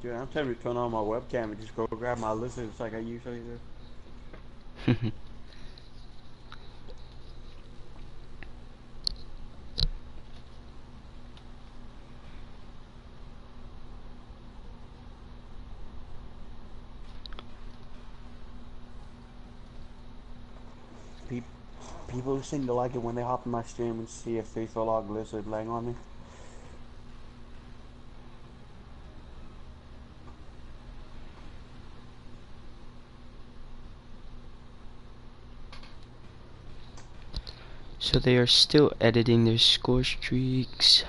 Dude, I'm tempted to turn on my webcam and just go grab my lizards like I usually do. Pe People seem to like it when they hop in my stream and see a faithful log lizard laying on me. So they are still editing their score streaks.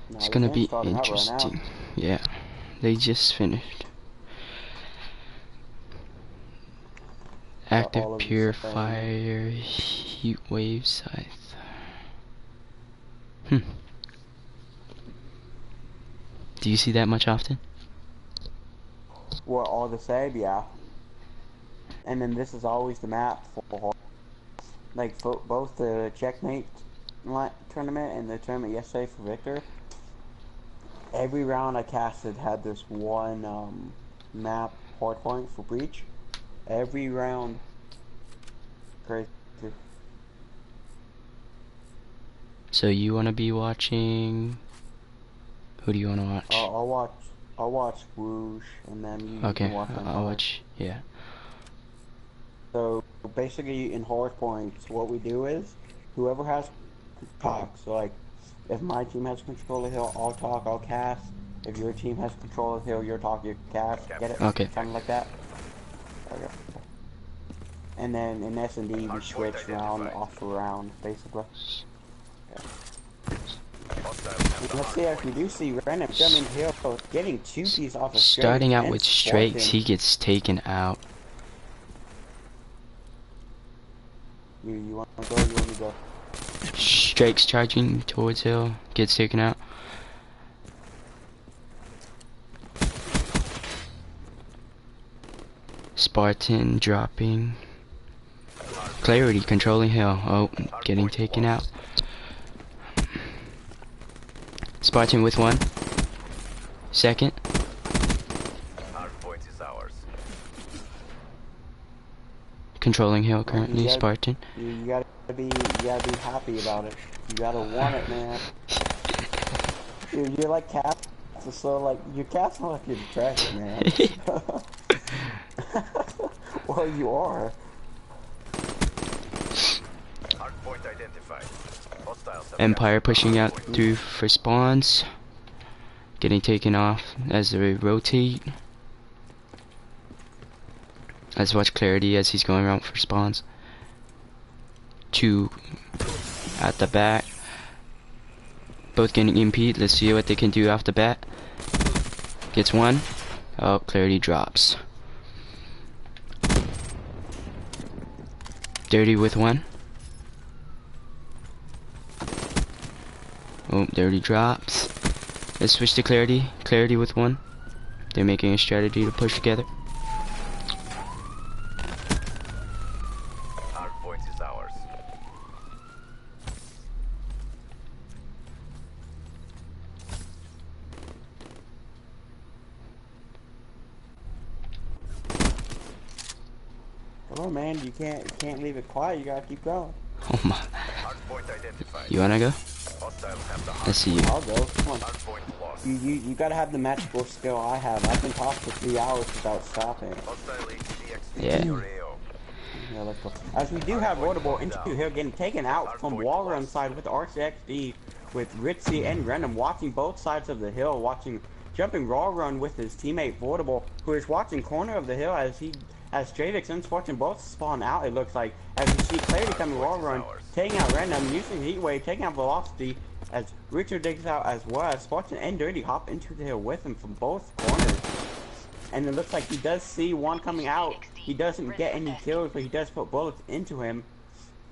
Nah, It's this gonna game's be starting out right now. interesting. Yeah, they just finished. Active All of you saying, Purifier Heat Wave Scythe. Do you see that much often? what, all the same? Yeah. And then this is always the map for, like, for both the checkmate tournament and the tournament yesterday for Victor. Every round I casted had this one map hardpoint for breach. Every round. Crazy. So you wanna be watching? Who do you wanna watch? I'll watch Whoosh, and then you Okay, can watch I'll Empire. watch. Yeah. So basically, in hardpoints, what we do is whoever has talk. So like, if my team has control of the hill, I'll talk, I'll cast. If your team has control of the hill, you're talk, you cast. Get it? Okay. Something like that. Okay. And then in S&D, we switch round off the round, basically. Yeah. Let's see if we do see random jumping hill getting 2Ps off of Starting out with Strakes. Strakes, he gets taken out. You want to go? You want to go? Strakes charging towards hill, gets taken out. Spartan dropping. Clarity controlling hill. Oh, getting taken out. Spartan with one. Second. Hardpoint is ours. Controlling hill currently, Spartan. You gotta be happy about it. You gotta want it, man. Dude, you're like cats, so like your cats are like your trash, man. Well, you are. Hardpoint identified. Hostiles have Empire pushing out through for spawns. Getting taken off as they rotate. Let's watch Clarity as he's going around for spawns. Two at the back. Both getting impede. Let's see what they can do off the bat. Gets one. Oh, Clarity drops. Dirty with one. Oh, Dirty drops. Let's switch to Clarity. Clarity with one. They're making a strategy to push together. Hardpoint is ours. Come on, man. You can't leave it quiet. You gotta keep going. Oh my. Hardpoint identified. You wanna go? Hostiles have the Let's see you. I'll go. Come on. hardpoint lost. You gotta have the magical skill I have. I can talk for 3 hours without stopping. Hostile HCXD Yeah. your AO. Yeah, let's go. As we do have Roadable into here getting taken out from wall run side with RCXD, with Ritzy and Random watching both sides of the hill, watching jumping raw run with his teammate Voidable, who is watching corner of the hill as Javixen's watching both spawn out, it looks like, as you see Clarity coming raw run, taking out Random, using Heat Wave, taking out Velocity, as Richard digs out as well as Spartan and Dirty hop into the hill with him from both corners. And it looks like he does see one coming out. He doesn't get any kills, but he does put bullets into him.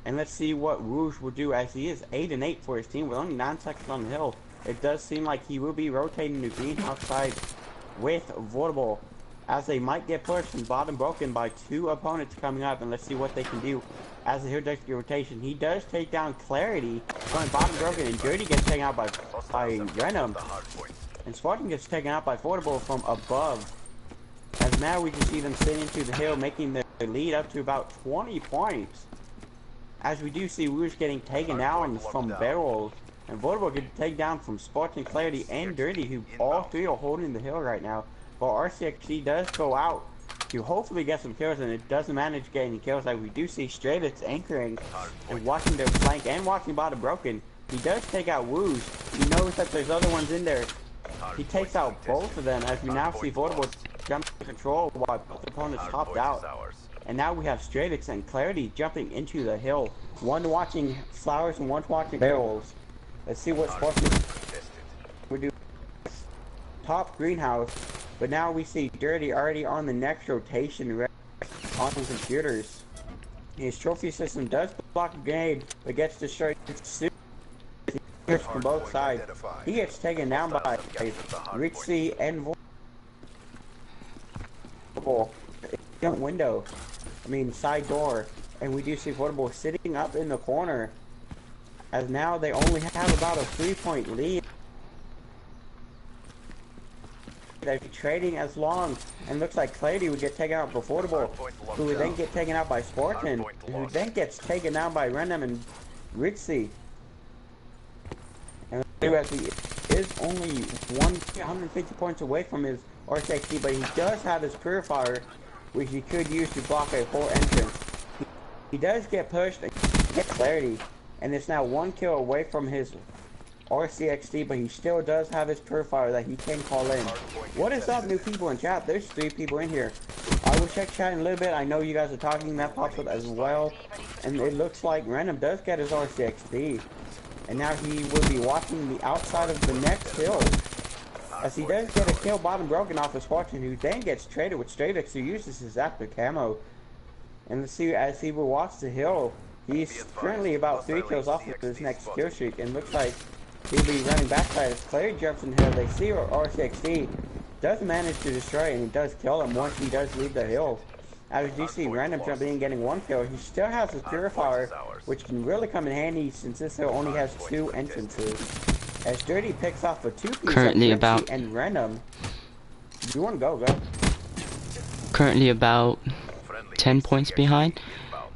And let's see what Rouge will do, as he is 8-8 for his team with only 9 seconds on the hill. It does seem like he will be rotating the green outside with Voidable, as they might get pushed and bottom broken by 2 opponents coming up. And let's see what they can do as the hill does get rotation. He does take down Clarity, going bottom broken, and Dirty gets taken out by Venom. And Spartan gets taken out by Fortable from above. As now we can see them sitting into the hill, making their lead up to about 20 points. As we do see Woosh getting taken down from barrels. And Fortable getting taken down from Spartan, Clarity, and Dirty, who all three are holding the hill right now. But RCXD does go out to hopefully get some kills, and it doesn't manage to get any kills. Like we do see Stratus anchoring and watching their flank and watching Bottom Broken. He does take out Woosh. He knows that there's other ones in there. He takes out both of them, as we now see Fortable jump to control while both opponents hopped out. And now we have Stravix and Clarity jumping into the hill. One watching flowers and one watching barrels. Let's see what Spartan we do. Top greenhouse, but now we see Dirty already on the next rotation on the computers. His trophy system does block a grenade, but gets destroyed soon. From both sides. He gets taken down by Rixie and Vortable. Window. I mean side door. And we do see Vortable sitting up in the corner. As now they only have about a 3-point lead. They're trading as long, and looks like Clarity would get taken out by Vortable, who would then get taken out by Spartan, who then gets taken down by Random and Rixie. And as he is only 150 points away from his RCXD, but he does have his Purifier, which he could use to block a whole entrance. He does get pushed and get Clarity, and it's now 1 kill away from his RCXD, but he still does have his Purifier that he can call in. What is up, new people in chat? There's 3 people in here. I will check chat in a little bit. I know you guys are talking. That pops up as well. And it looks like Random does get his RCXD. And now he will be watching the outside of the next hill. As he does get a kill Bottom Broken off of Spartan, who then gets traded with Stravix, who uses his active camo. And let's see, as he will watch the hill, he's currently about 3 kills off of his next kill streak, and looks like he'll be running backside as Clary jumps in the hill. They see RCXD does manage to destroy, and he does kill him once he does leave the hill. As you see Random jumping in getting 1 kill, he still has his Purifier, which can really come in handy since this hill only has 2 entrances. As Dirty picks off a 2-piece currently about and Random. You want to go? Currently about 10 points behind.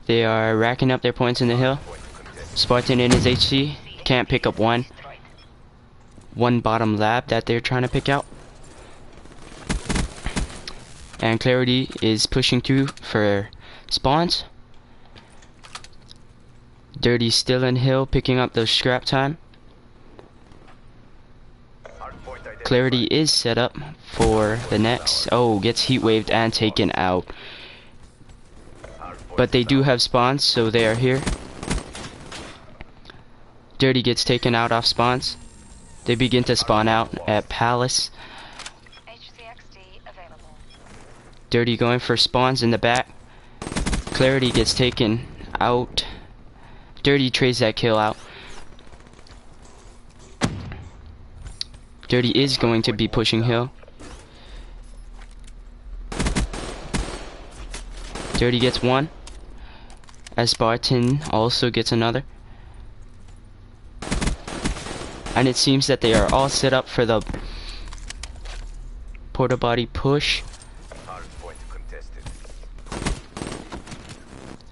They are racking up their points in the hill. Spartan in his HC can't pick up one bottom lab that they're trying to pick out. And Clarity is pushing through for spawns. Dirty's still in hill picking up those scrap time. Clarity is set up for the next. Oh, gets heat waved and taken out. But they do have spawns, so they are here. Dirty gets taken out off spawns. They begin to spawn out at Palace. Dirty going for spawns in the back. Clarity gets taken out. Dirty trades that kill out. Dirty is going to be pushing hill. Dirty gets 1. As Spartan also gets another. And it seems that they are all set up for the porta body push.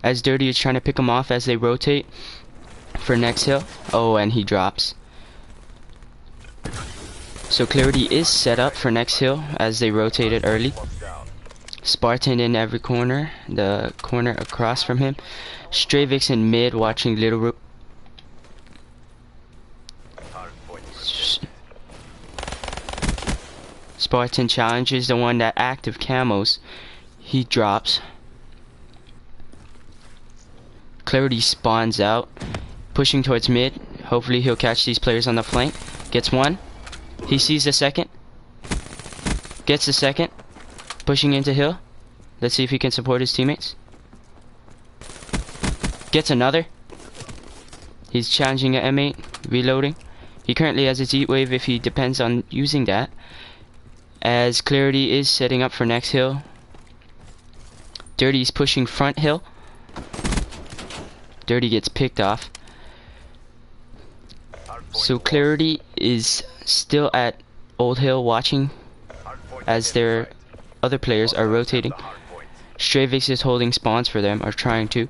As Dirty is trying to pick him off as they rotate for next hill. Oh, and he drops. So Clarity is set up for next hill as they rotated early. Spartan in every corner, the corner across from him. Stravix in mid watching Little Spartan challenges the one that active camos. He drops. Clarity spawns out, pushing towards mid. Hopefully he'll catch these players on the flank. Gets 1. He sees the second. Gets the second. Pushing into hill. Let's see if he can support his teammates. Gets another. He's challenging an M8, reloading. He currently has his heat wave if he depends on using that. As Clarity is setting up for next hill. Dirty's pushing front hill. Dirty gets picked off. So Clarity is still at Old Hill watching Hardpoint as their identified. other players are Hostiles have rotating. the hardpoint. Stravix is holding spawns for them, or trying to.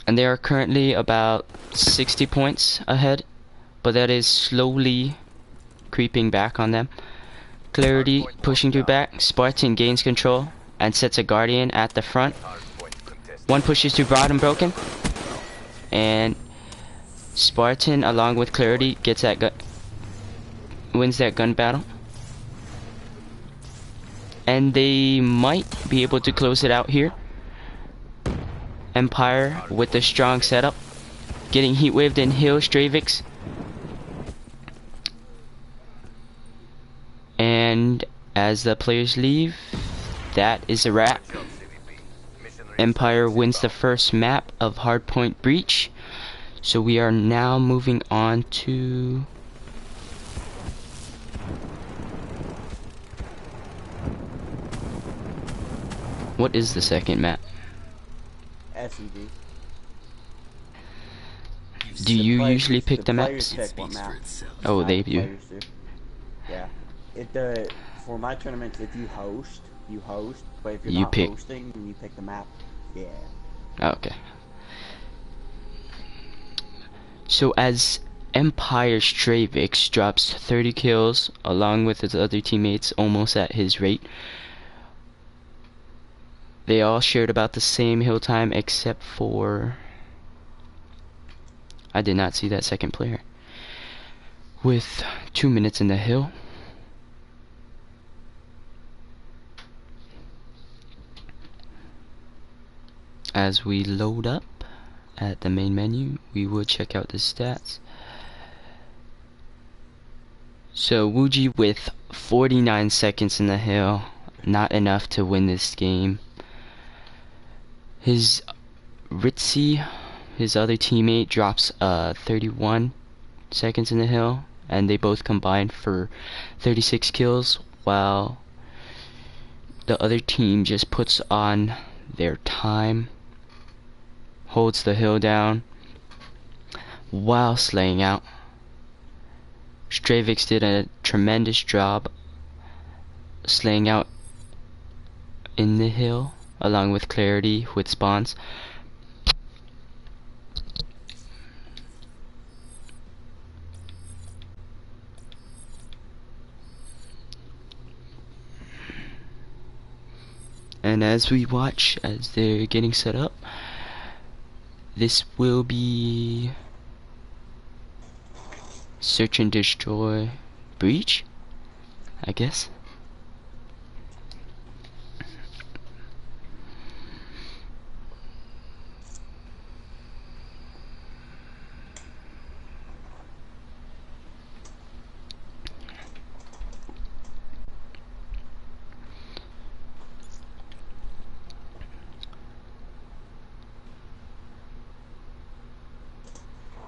And they are currently about 60 points ahead, but that is slowly creeping back on them. Clarity pushing through back. Spartan gains control and sets a guardian at the front. Hardpoint contested. One pushes to bottom broken, and Spartan along with Clarity gets that gun, wins that gun battle, and they might be able to close it out here. Empire with the strong setup, getting heat waved in Hill. Stravix, and as the players leave, that is a wrap. Job, CVP. Mission Empire wins the first map of Hardpoint Breach. So we are now moving on to what is the second map? SED. Do you players- usually pick the players maps? pick what map. Oh, they The do. players do. Yeah. For my tournaments, if you host, you host. But if you're You not pick. hosting, you pick the map. Yeah. Okay. So as Empire Stravix drops 30 kills along with his other teammates almost at his rate. They all shared about the same hill time except for I did not see that second player. With 2 minutes in the hill. As we load up at the main menu, we will check out the stats. So Wuji with 49 seconds in the hill, not enough to win this game. His Ritzy, his other teammate, drops 31 seconds in the hill, and they both combined for 36 kills, while the other team just puts on their time, holds the hill down while slaying out. Stravix did a tremendous job slaying out in the hill along with Clarity with spawns. And as we watch as they're getting set up, this will be Search and Destroy Breach, I guess.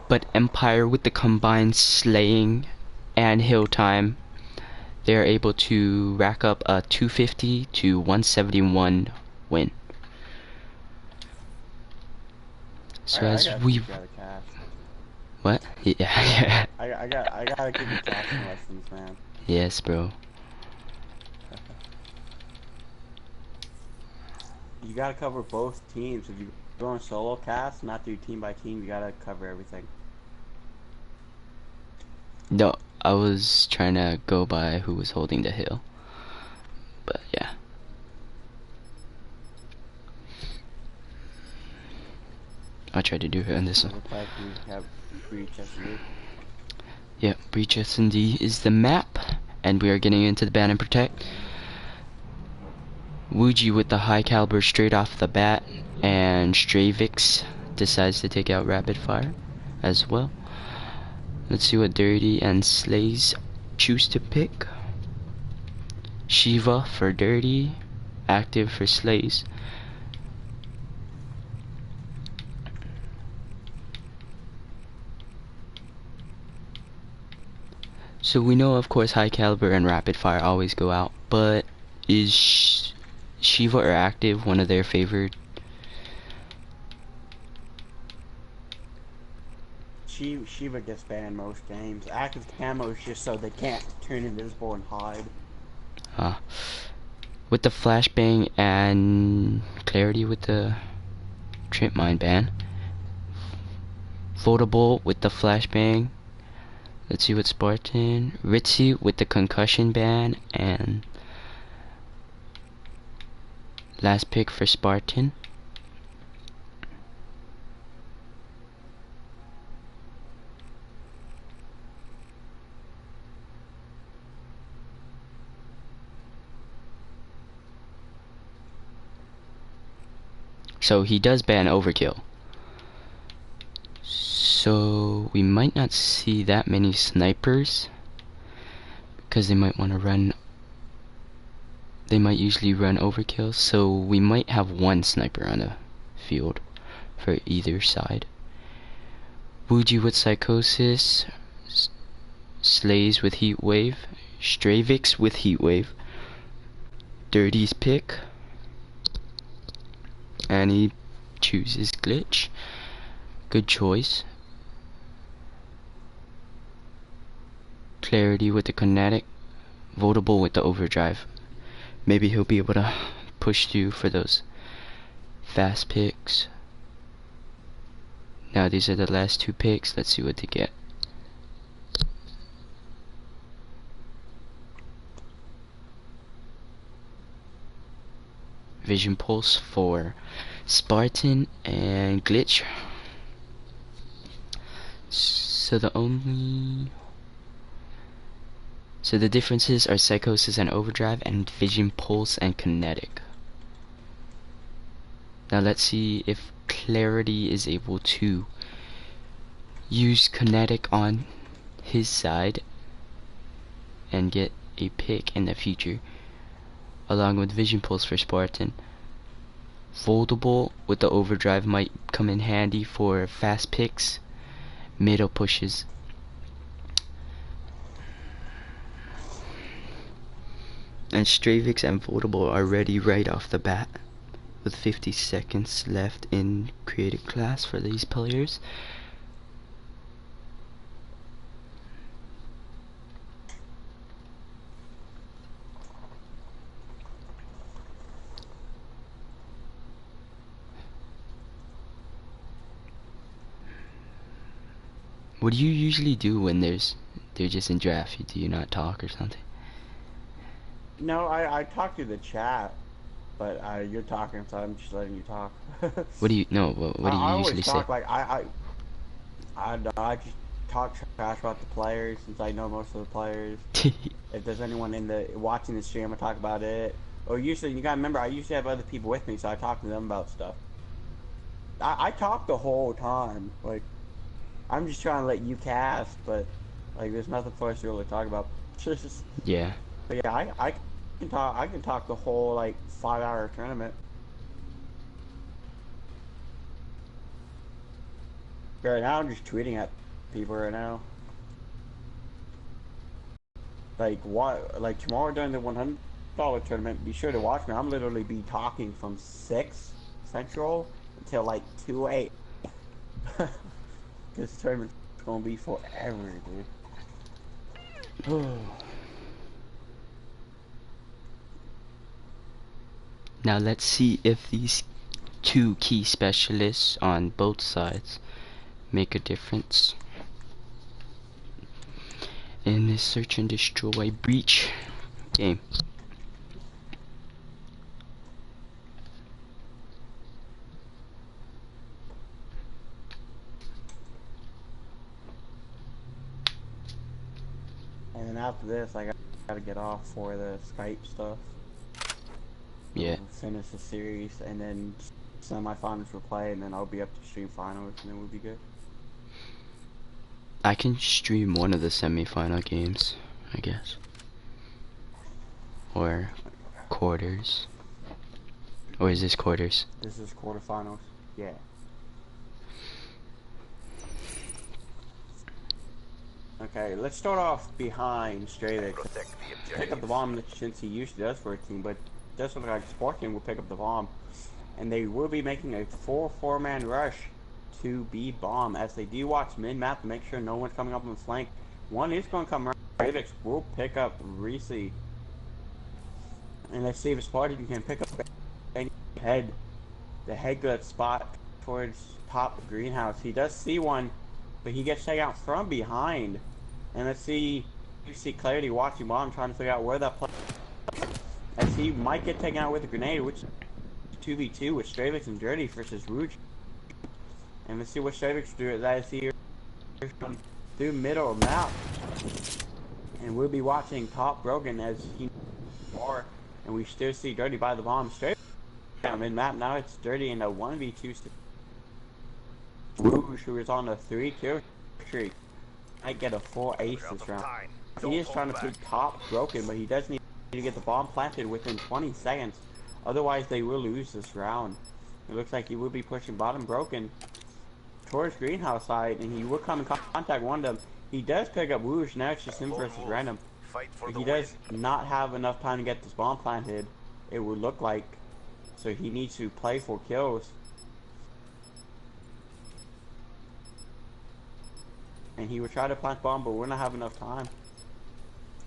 But Empire, with the combined slaying and hill time, they're able to rack up a 250 to 171 win. So I as gotta we keep you out of cash. what? Yeah. I gotta give you casting lessons, man. Yes, bro. You gotta cover both teams. If you go on solo cast, not do team by team, you gotta cover everything. No, I was trying to go by who was holding the hill. But yeah. I'll try to do it on this one. Looks like we have Breach SD. Yep, Breach S&D is the map, and we are getting into the ban and protect. Wuji with the high caliber straight off the bat, and Stravix decides to take out rapid fire as well. Let's see what Dirty and Slays choose to pick. Shiva for Dirty, Active for Slays. So we know, of course, high caliber and rapid fire always go out, but is Shiva or Active one of their favored? Shiva gets banned most games. Active camo is just so they can't turn invisible and hide. With the flashbang and clarity with the trip mine ban. Foldable with the flashbang. Let's see what Spartan. Ritzy with the concussion ban, and last pick for Spartan. So he does ban overkill. So we might not see that many snipers because they might want to run. They might usually run overkill, so we might have one sniper on the field for either side. Wuji with Psychosis, Slays with Heat Wave, Stravix with Heat Wave, Dirty's pick, and he chooses Glitch. Good choice. Clarity with the Kinetic, Votable with the Overdrive. Maybe he'll be able to push through for those fast picks. Now these are the last two picks. Let's see what they get. Vision Pulse for Spartan and Glitch. So the differences are Psychosis and Overdrive, and Vision Pulse and Kinetic. Now let's see if Clarity is able to use Kinetic on his side and get a pick in the future, along with Vision Pulse for Spartan. Foldable with the Overdrive might come in handy for fast picks, middle pushes. And Stravix and Foldable are ready right off the bat, with 50 seconds left in creative class for these players. What do you usually do when they're just in draft? Do you not talk or something? No, I talk to the chat, but you're talking, so I'm just letting you talk. What do you what do you usually say? Like I just talk trash about the players since I know most of the players. If there's anyone watching the stream, I talk about it. Or usually, you gotta remember, I usually have other people with me, so I talk to them about stuff. I talk the whole time. Like, I'm just trying to let you cast, but like, there's nothing for us to really talk about. Yeah. But yeah, I can talk the whole like 5-hour tournament. Right now, I'm just tweeting at people right now. Like tomorrow during the $100 tournament, be sure to watch me. I'm literally be talking from 6 Central until like 2 8. This tournament's gonna be forever, dude. Now let's see if these two key specialists on both sides make a difference in this search and destroy breach game. And then after this, I gotta get off for the Skype stuff. Yeah. Finish the series, and then semi-finals will play, and then I'll be up to stream finals, and then we'll be good. I can stream one of the semi-final games, I guess. Or quarters. Or is this quarters? This is quarterfinals. Yeah. Okay, let's start off behind Stravix. Pick up the bomb since he usually does for a team, but does look like Spartan will pick up the bomb. And they will be making a 4-4-man rush to B bomb as they do watch mid-map to make sure no one's coming up on the flank. One is going to come around. Ravix will pick up Reese. And let's see if Spartan can pick up any head. The head good spot towards top greenhouse. He does see one, but he gets taken out from behind. And let's see, you see Clarity watching bomb, trying to figure out where that play. As he might get taken out with a grenade, which 2v2 with Stravix and Dirty versus Rouge. And let's see what Stravix do as I see here through middle of map. And we'll be watching top broken as he are, and we still see Dirty by the bomb. Stravix down mid map. Now it's Dirty in a 1v2. Rouge, who is on a 3-kill streak, might get a 4 ace this round. He is trying to put top broken, but he does need to get the bomb planted within 20 seconds. Otherwise, they will lose this round. It looks like he will be pushing bottom broken towards greenhouse side, and he will come in contact one of them. He does pick up Woosh. Now it's just him versus random. But he does not have enough time to get this bomb planted, it would look like. So he needs to play for kills. And he would try to plant bomb, but we're not have enough time.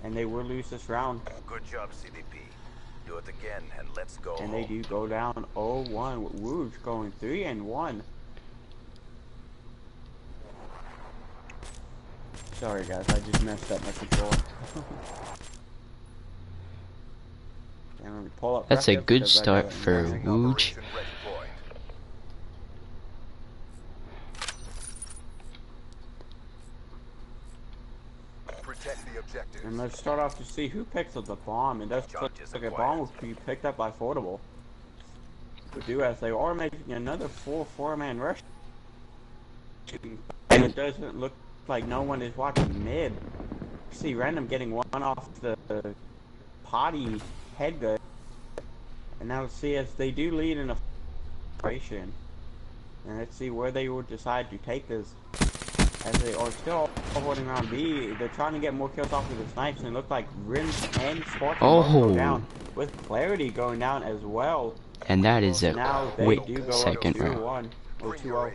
And they will lose this round. Good job, CDP. Do it again and let's go. And they do go down 0-1 with Wooge going 3-1. Sorry guys, I just messed up my control. And pull up That's a good start for Wooge. And let's start off to see who picks up the bomb. It does look like a bomb will be picked up by Foldable. But do as they are making another full 4-man rush. And it doesn't look like no one is watching mid. See Random getting one off the potty head good. And now let's see as they do lead in a operation. And let's see where they will decide to take this. As they are still holding around B, they're trying to get more kills off of the snipes, and it looks like Rims and Sports go down, with Clarity going down as well. And that is a now quick they do go second up round. 2-1 or 2-0.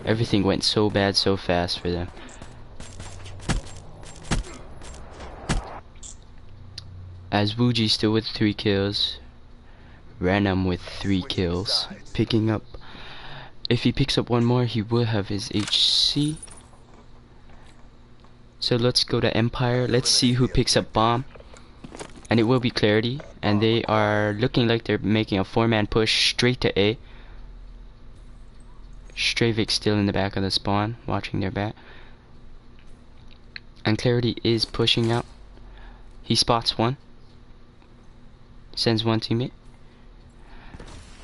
Everything went so bad so fast for them. As Wuji still with 3 kills, Random with 3 kills, picking up. If he picks up one more, he will have his HC. So let's go to Empire. Let's see who picks up bomb. And it will be Clarity. And they are looking like they're making a 4-man push straight to A. Stravik still in the back of the spawn, watching their back. And Clarity is pushing out. He spots one. Sends one teammate.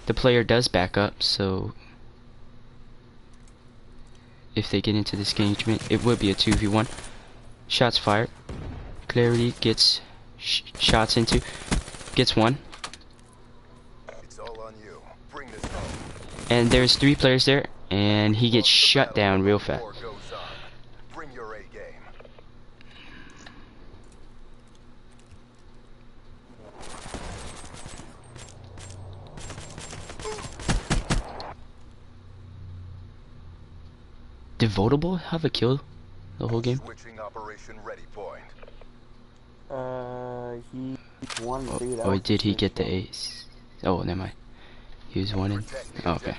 The player does back up, so if they get into this engagement, it would be a 2v1. Shots fired. Clarity gets shots into. Gets one. It's all on you. Bring this home. And there's 3 players there, and he gets shut down real fast. Bring your A game. Did Votable have a kill the whole game? Switching operation ready point. He won the lead. Or did he get the ace? Oh, never mind. He was winning. Oh, okay.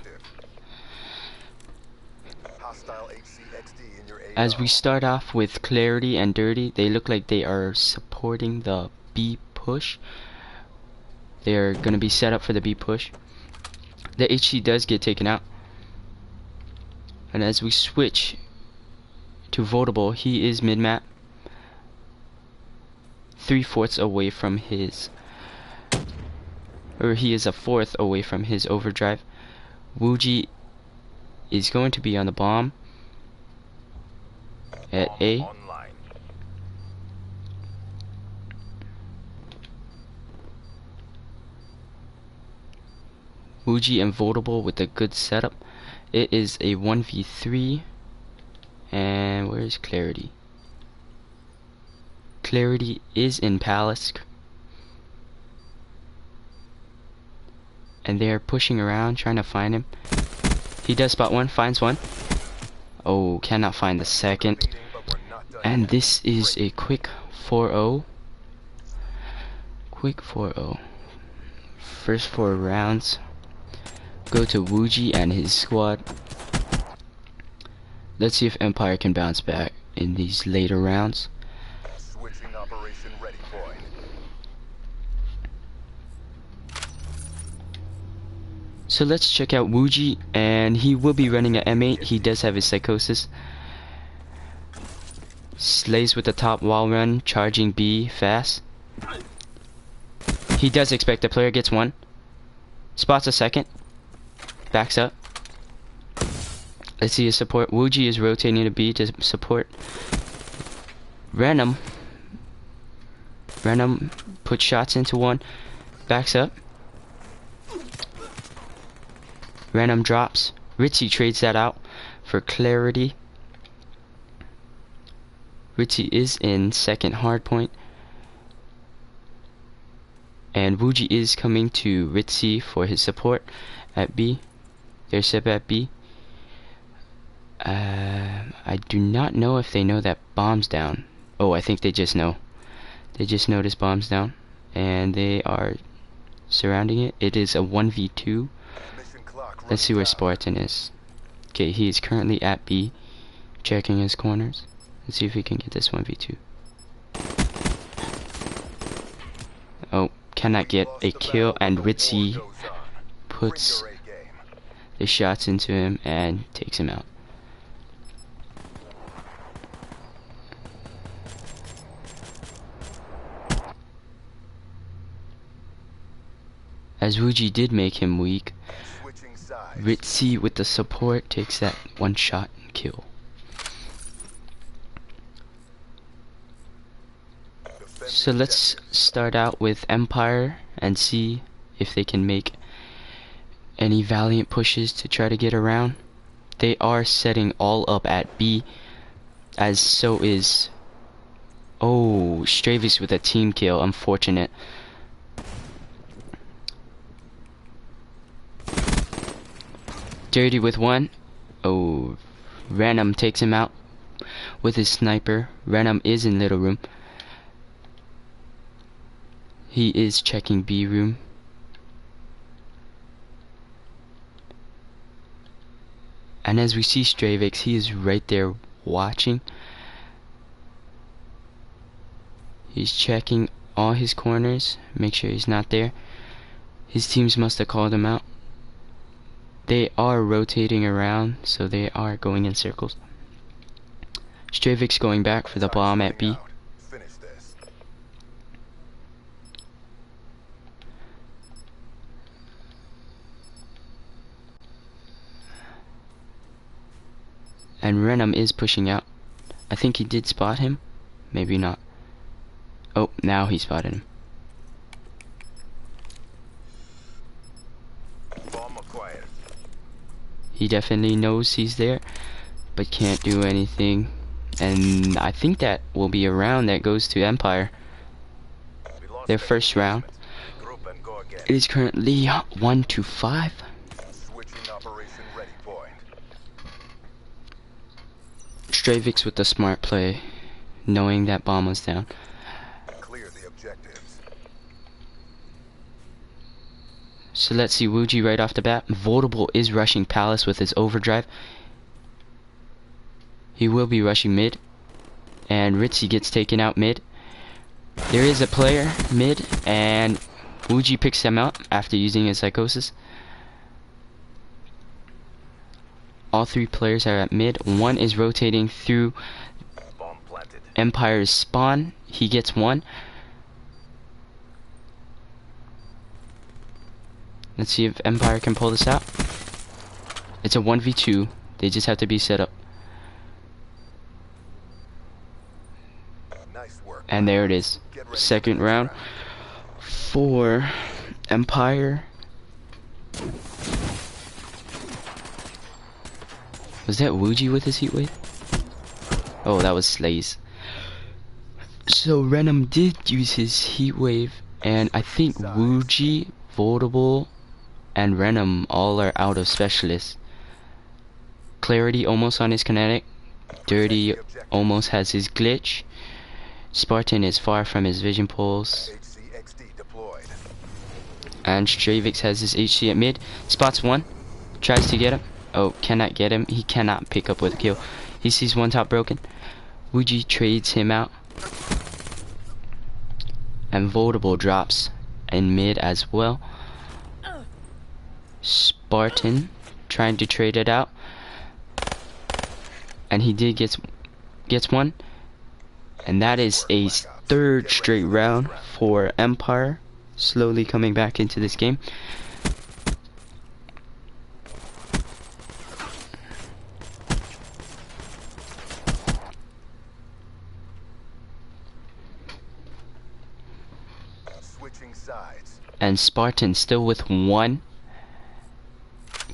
Hostile HCXD in your A. As we start off with Clarity and Dirty, they look like they are supporting the B push. They're gonna be set up for the B push. The HC does get taken out. And as we switch to Votable, he is mid-map. 3/4 away from his, or he is a 1/4 away from his overdrive. Wuji is going to be on the bomb at A. Online. Wuji and Votable with a good setup. It is a 1v3. And where's Clarity? Clarity is in Palace. and they're pushing around trying to find him. He does spot one, finds one. Oh, cannot find the second. And this is a quick 4-0. Quick 4-0. First 4 rounds go to Wuji and his squad. Let's see if Empire can bounce back in these later rounds. Switching operation ready point. So let's check out Wuji, and he will be running an M8. He does have his psychosis. Slays with the top wall run, charging B fast. He does expect the player, gets one. Spots a second. Backs up. Let's see his support. Wuji is rotating to B to support. Random puts shots into one. Backs up. Random drops. Ritzy trades that out for clarity. Ritzy is in second hardpoint. And Wuji is coming to Ritzy for his support at B. There's Seb at B. I do not know if they know that bomb's down. Oh, I think they just know. They just noticed bomb's down. And they are surrounding it. It is a 1v2. Let's see where Spartan is. Okay, he is currently at B, checking his corners. Let's see if we can get this 1v2. Oh, cannot get a kill, and Ritzy puts the shots into him and takes him out. As Wuji did make him weak, Ritzy with the support takes that one shot kill. So let's start out with Empire and see if they can make any valiant pushes to try to get around. They are setting all up at B, as so is... Oh, Stravis with a team kill, unfortunate. Dirty with one. Oh, Random takes him out with his sniper. Random is in little room. He is checking B room. And as we see Stravix, he is right there watching. He's checking all his corners, make sure he's not there. His teams must have called him out. They are rotating around, so they are going in circles. Stravix going back for the bomb at B. And Renum is pushing out. I think he did spot him. Maybe not. Oh, now he spotted him. He definitely knows he's there, but can't do anything. And I think that will be a round that goes to Empire. Their first round. It is currently 1-5. Stravix with the smart play, knowing that bomb was down. Clear the objectives. So let's see Wuji right off the bat. Votable is rushing Palace with his overdrive. He will be rushing mid. And Ritzy gets taken out mid. There is a player mid, and Wuji picks him out after using his psychosis. All three players are at mid. One is rotating through Empire's spawn. He gets one. Let's see if Empire can pull this out. It's a 1v2. They just have to be set up. And there it is. Second round for Empire. Was that Wuji with his heat wave? Oh, that was Slays. So Renum did use his heat wave, and I think Wuji, Votable, and Renum all are out of specialists. Clarity almost on his kinetic. Dirty almost has his glitch. Spartan is far from his vision poles. HCXD deployed. And Stravix has his HC at mid. Spots one. Tries to get him. Oh, cannot get him. He cannot pick up with a kill. He sees one top broken. Wuji trades him out. And Votable drops in mid as well. Spartan trying to trade it out. And he did gets one. And that is a third straight round for Empire. Slowly coming back into this game. Switching sides. And Spartan still with one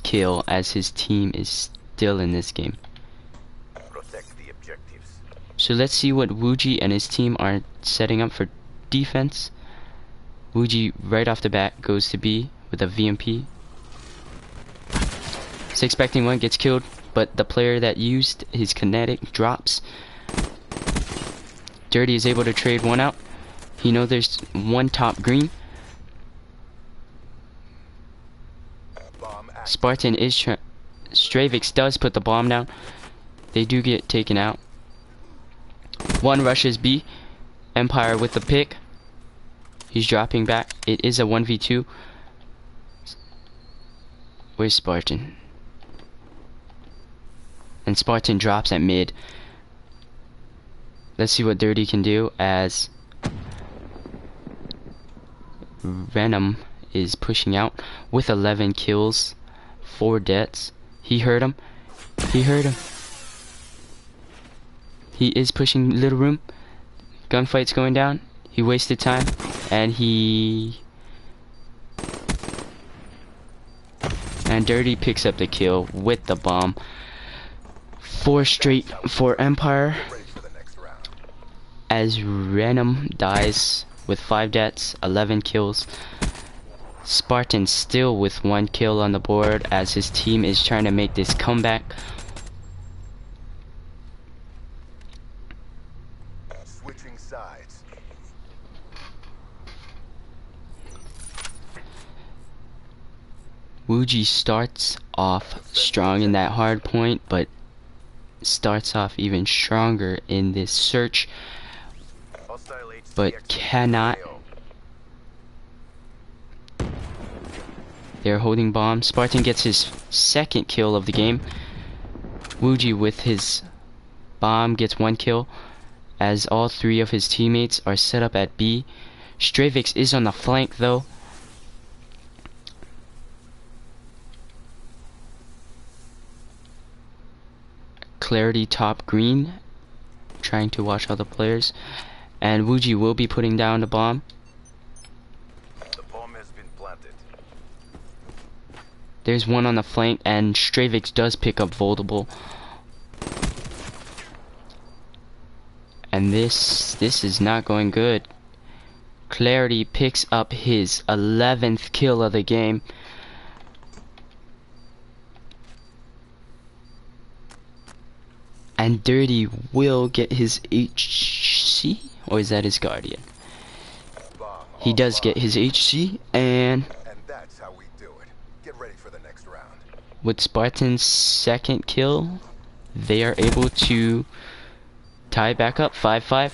kill as his team is still in this game. Protect the objectives. So let's see what Wuji and his team are setting up for defense. Wuji right off the bat goes to B with a VMP. Is expecting one, gets killed, but the player that used his kinetic drops. Dirty is able to trade one out. He knows there's one top green. Spartan is Stravix does put the bomb down. They do get taken out. One rushes B. Empire with the pick. He's dropping back. It is a 1v2. Where's Spartan? And Spartan drops at mid. Let's see what Dirty can do as Venom is pushing out with 11 kills, 4 deaths. He heard him. He heard him. He is pushing little room. Gunfight's going down. He wasted time and Dirty picks up the kill with the bomb. 4 straight for Empire as Renum dies with 5 deaths, 11 kills. Spartan still with 1 kill on the board as his team is trying to make this comeback. Switching sides. Wuji starts off strong in that hard point, but starts off even stronger in this search, but cannot. They're holding bombs. Spartan gets his second kill of the game. Wuji with his bomb gets 1 kill as all 3 of his teammates are set up at B. Stravix is on the flank though. Clarity top green, trying to watch all the players, and Wuji will be putting down the bomb. The bomb has been planted. There's one on the flank, and Stravix does pick up Votable. And this is not going good. Clarity picks up his 11th kill of the game. And Dirty will get his HC, or is that his Guardian? He does get his HC, and that's how we do it. Get ready for the next round. With Spartan's second kill, they are able to tie back up 5-5.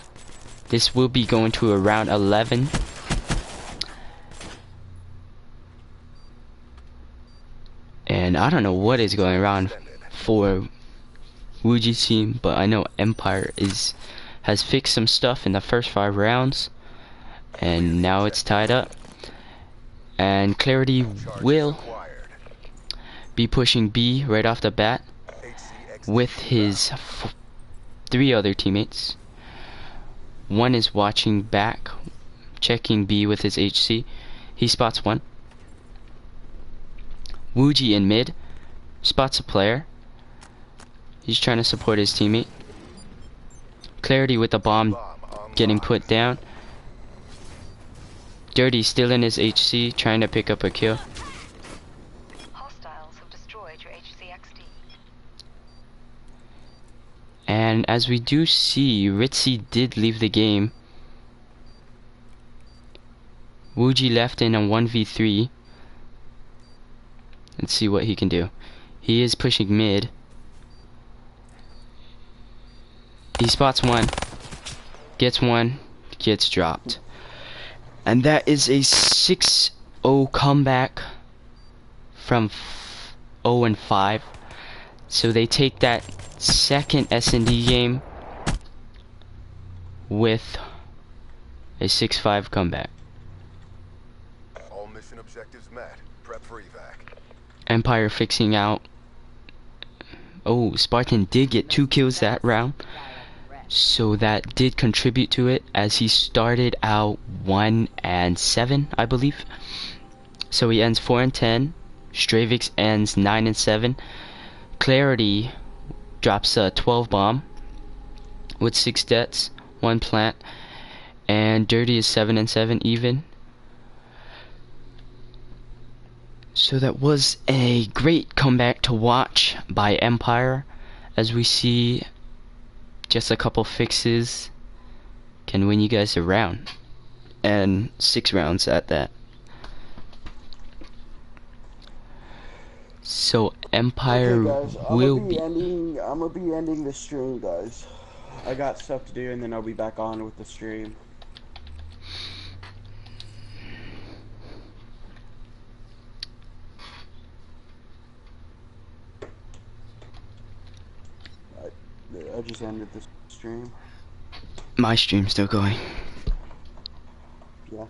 This will be going to a round 11. And I don't know what is going around for Wuji's team, but I know Empire has fixed some stuff in the first 5 rounds, and now it's tied up. And Clarity will be pushing B right off the bat with his 3 other teammates. One is watching back, checking B with his HC. He spots one. Wuji in mid spots a player. He's trying to support his teammate. Clarity with the bomb getting put down. Dirty still in his HC, trying to pick up a kill. And as we do see, Ritzy did leave the game. Wuji left in a 1v3. Let's see what he can do. He is pushing mid. He spots one. Gets one. Gets dropped. And that is a 6-0 comeback from 0-5. So they take that second S&D game with a 6-5 comeback. All mission objectives met. Prep for evac. Empire fixing out. Oh, Spartan did get 2 kills that round. So that did contribute to it, as he started out 1-7, I believe. So he ends 4-10. Stravix ends 9-7. Clarity drops a 12 bomb with 6 deaths, 1 plant, and Dirty is 7-7 even. So that was a great comeback to watch by Empire, as we see just a couple fixes can win you guys a round, and 6 rounds at that. So Empire Okay, guys, will I'm gonna be ending the stream, guys. I got stuff to do, and then I'll be back on with the stream. I just ended the stream. My stream's still going. Yeah,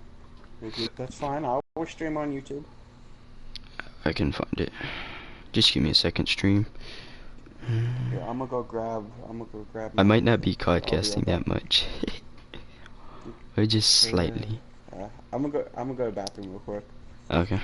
that's fine. I'll stream on YouTube. I can find it. Just give me a second, stream. Yeah, I'm gonna go grab. I might not be podcasting that much. Or just slightly. I'm gonna go to the bathroom real quick. Okay.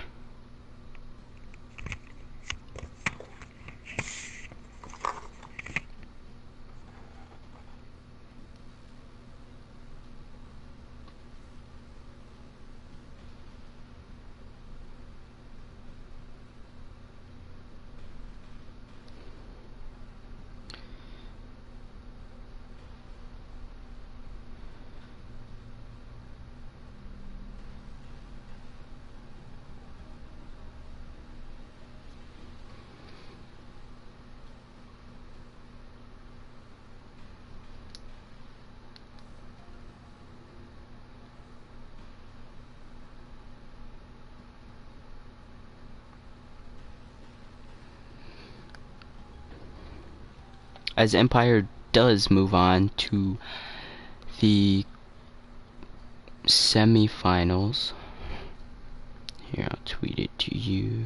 As Empire does move on to the semifinals. Here, I'll tweet it to you.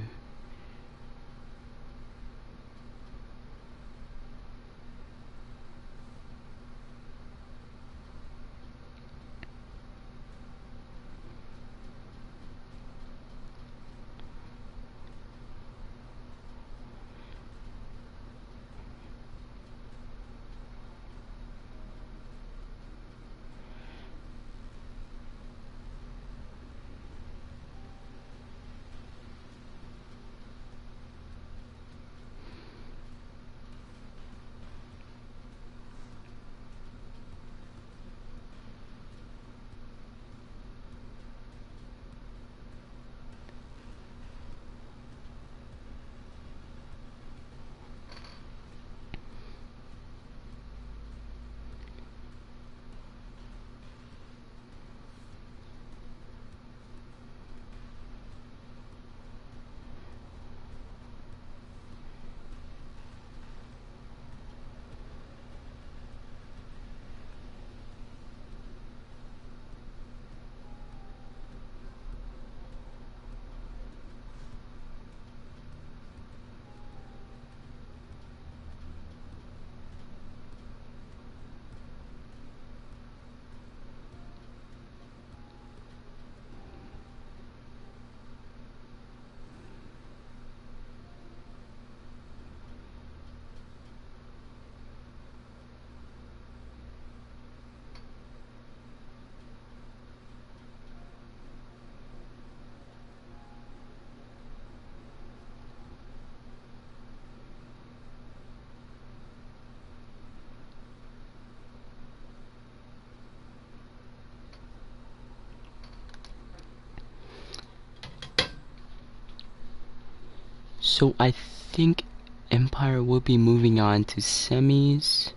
So I think Empire will be moving on to semis.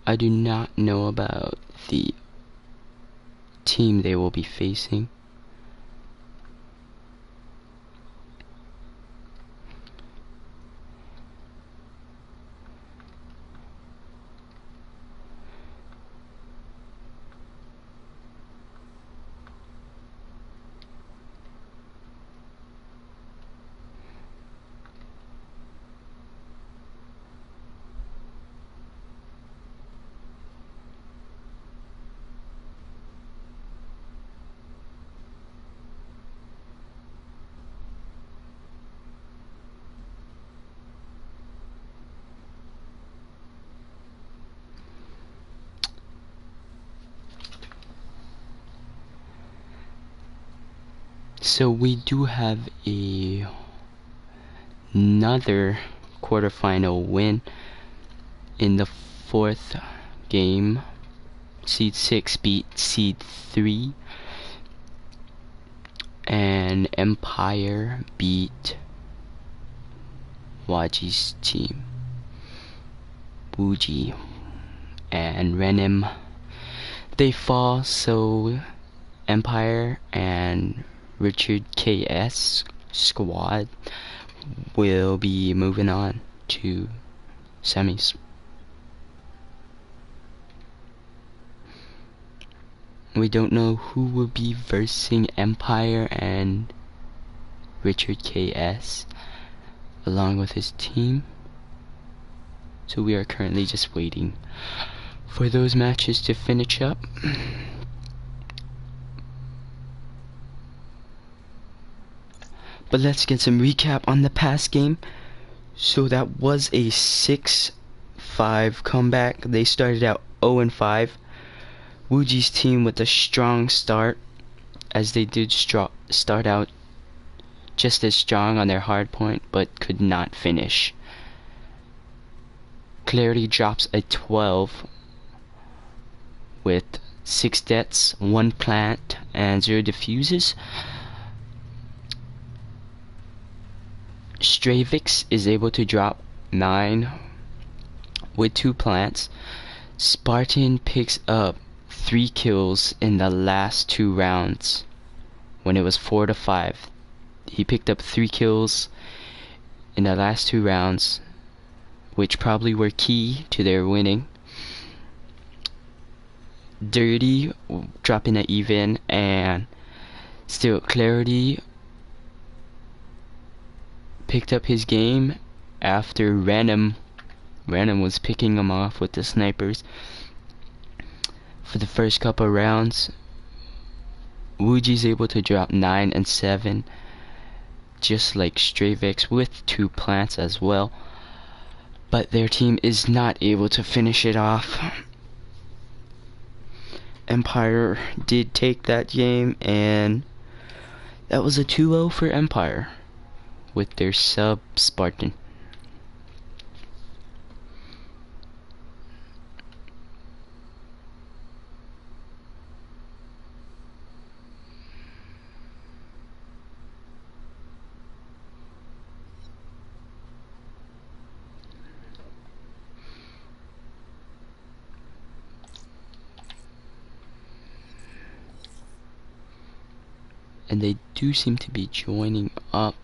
I do not know about the team they will be facing. So we do have another quarterfinal win in the fourth game. Seed 6 beat Seed 3, and Empire beat Waji's team, Wuji and Renim. They fall, so Empire and Richard KS squad will be moving on to semis. We don't know who will be versing Empire and Richard KS along with his team, so we are currently just waiting for those matches to finish up. But let's get some recap on the past game. So that was a 6-5 comeback. They started out 0-5. Wuji's team with a strong start, as they did start out just as strong on their hard point, but could not finish. Clarity drops a 12 with 6 deaths, 1 plant, and 0 diffuses. Stravix is able to drop 9 with 2 plants. Spartan picks up 3 kills in the last 2 rounds when it was 4-5. He picked up 3 kills in the last 2 rounds, which probably were key to their winning. Dirty dropping an even, and still Clarity picked up his game after Random was picking him off with the snipers for the first couple rounds. Wuji's able to drop 9 and 7, just like Stravix, with 2 plants as well, but their team is not able to finish it off. Empire did take that game, and that was a 2-0 for Empire with their sub Spartan. And they do seem to be joining up,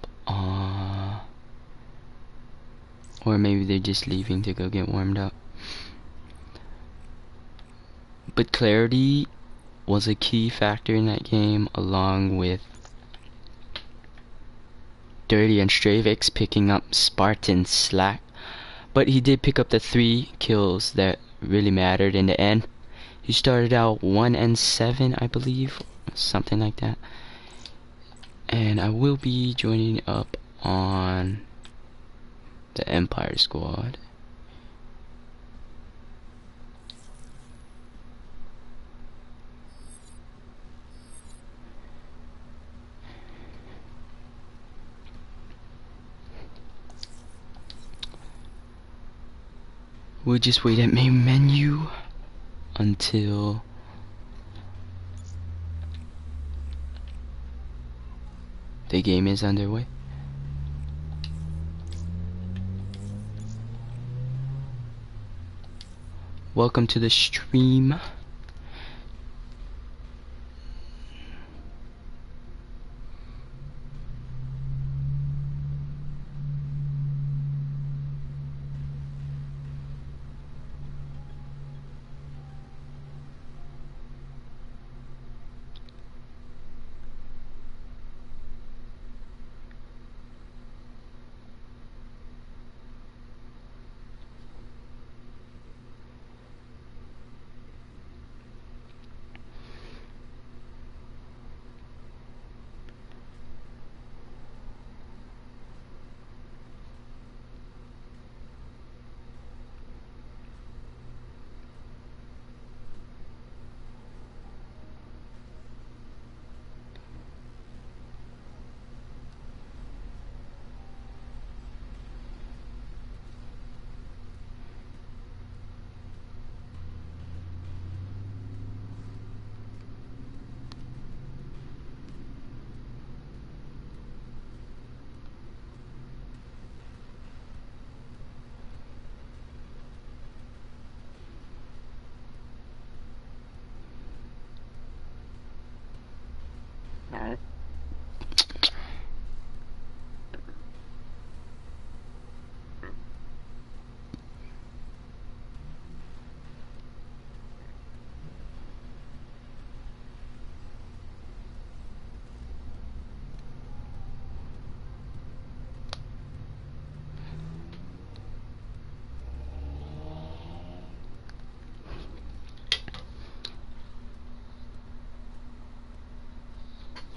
or maybe they're just leaving to go get warmed up. But Clarity was a key factor in that game, along with Dirty and Stravix picking up Spartan's slack. But he did pick up the 3 kills that really mattered in the end. He started out 1-7, I believe, something like that. And I will be joining up on the Empire squad. We'll just wait at main menu until the game is underway. welcome to the stream.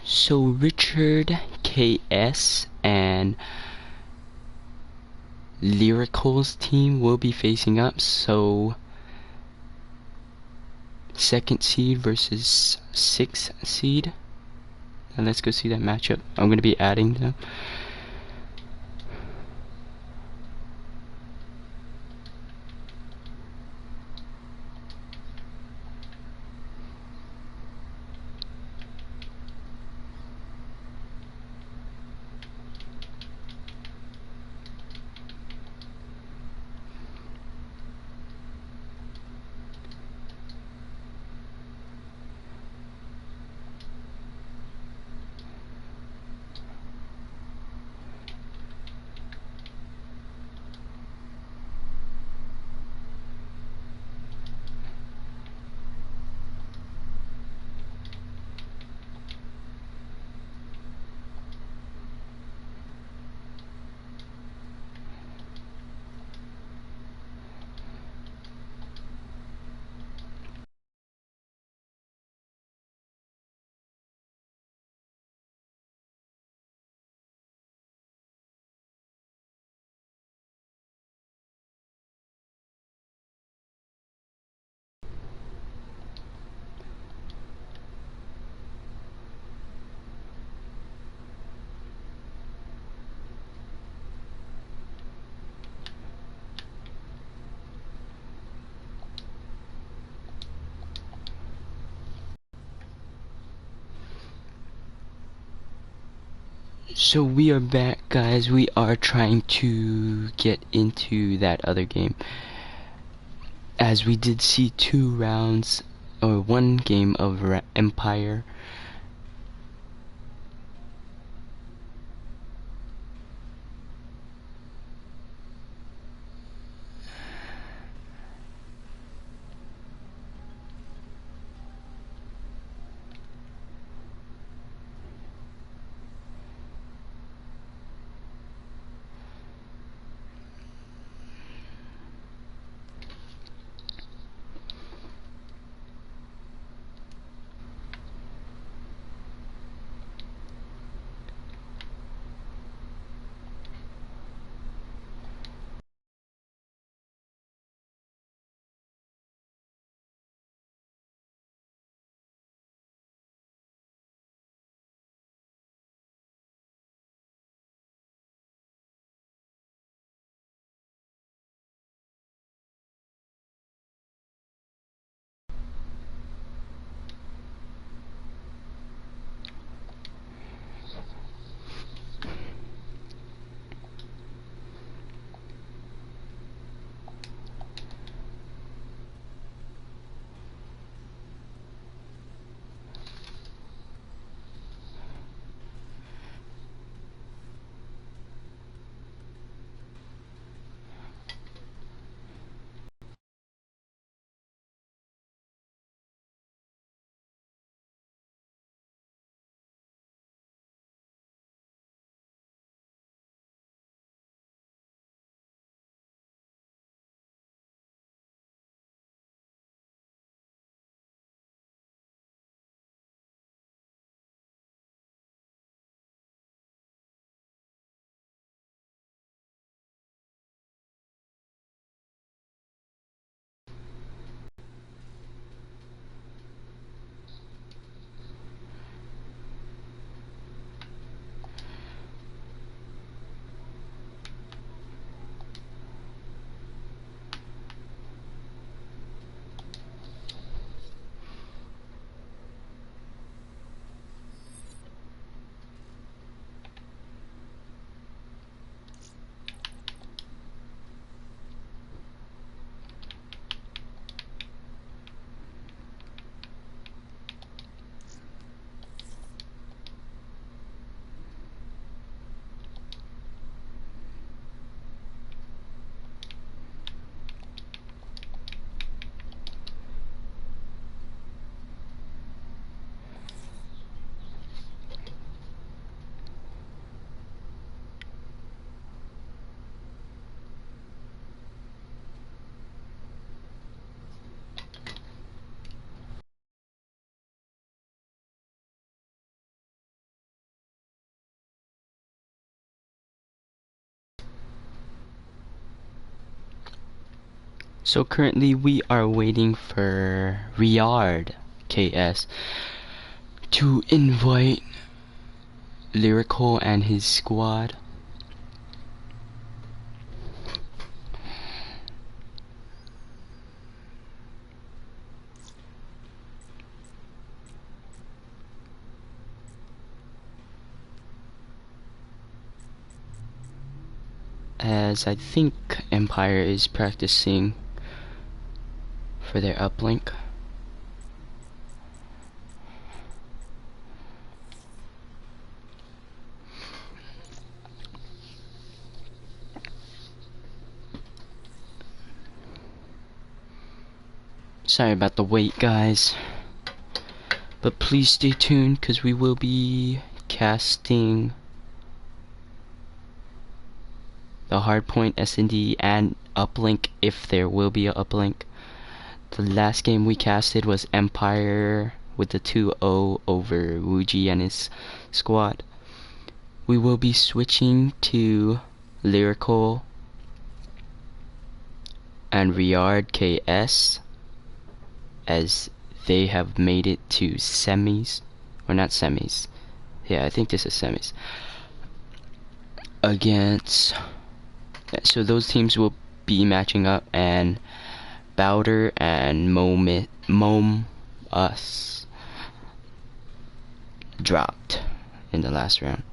So Richard, KS, and Lyrical's team will be facing up. So 2nd seed versus 6th seed. And let's go see that matchup. I'm going to be adding them. So we are back, guys. We are trying to get into that other game, as we did see 2 rounds or 1 game of Empire. So currently we are waiting for Riyard KS to invite Lyrical and his squad. As I think Empire is practicing for their uplink. Sorry about the wait, guys, but please stay tuned because we will be casting the hardpoint S&D and uplink if there will be a uplink. The last game we casted was Empire with the 2-0 over Wuji and his squad. We will be switching to Lyrical and Riyard KS as they have made it to semis, or not semis, yeah, I think this is semis, against, so those teams will be matching up, and Bowder and Mom Us dropped in the last round.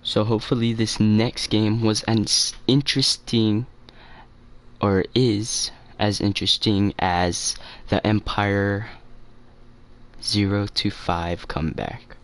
So hopefully this next game was as interesting, or is as interesting as the Empire 0-5 comeback.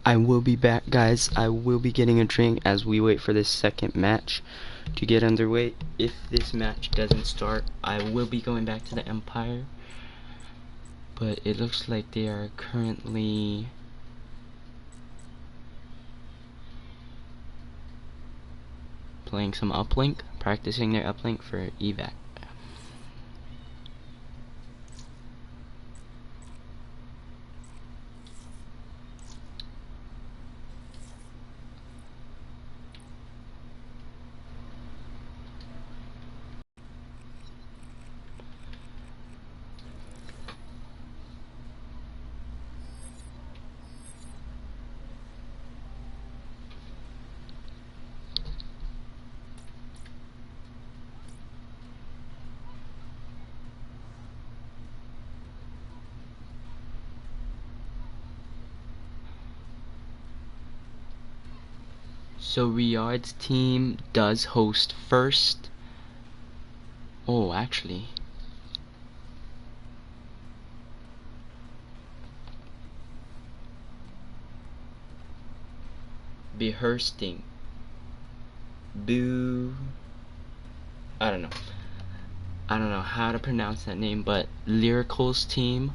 I will be back, guys. I will be getting a drink as we wait for this second match to get underway. If this match doesn't start, I will be going back to the Empire, but it looks like they are currently playing some uplink, practicing their uplink for evac. So Riyadh's team does host first. Oh, actually. Be hosting. Boo. I don't know. I don't know how to pronounce that name, but Lyrical's team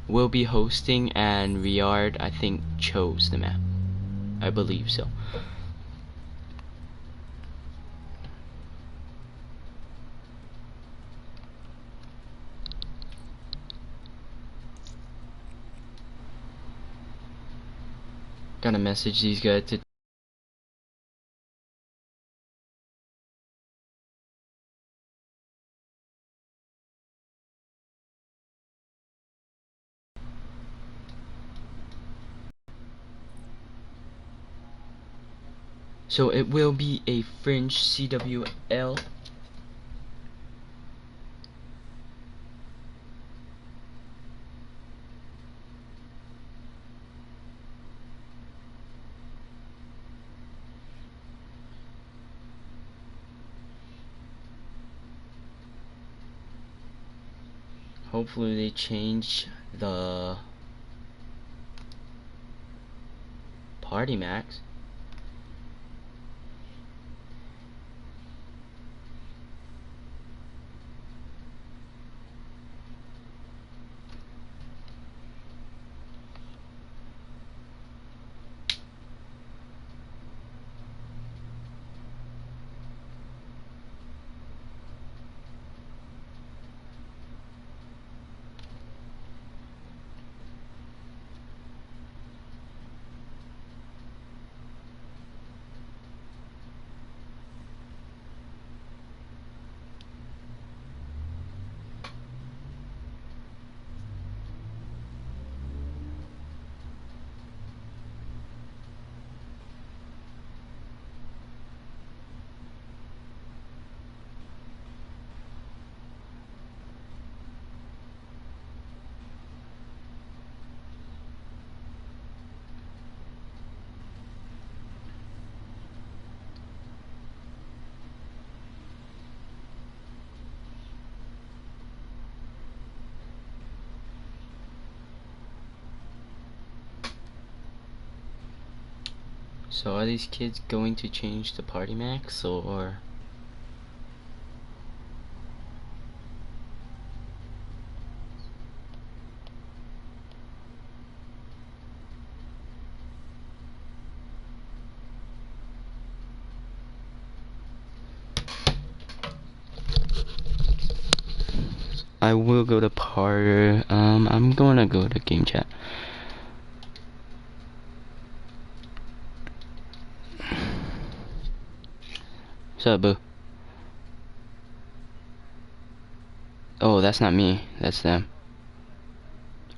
will be hosting, and Riyadh, I think, chose the map. I believe so. Gotta message these guys to so it will be a fringe CWL. Hopefully they change the party max. So are these kids going to change the party max, or I will go to I'm gonna go to game chat. What's up, boo? Oh, that's not me. That's them.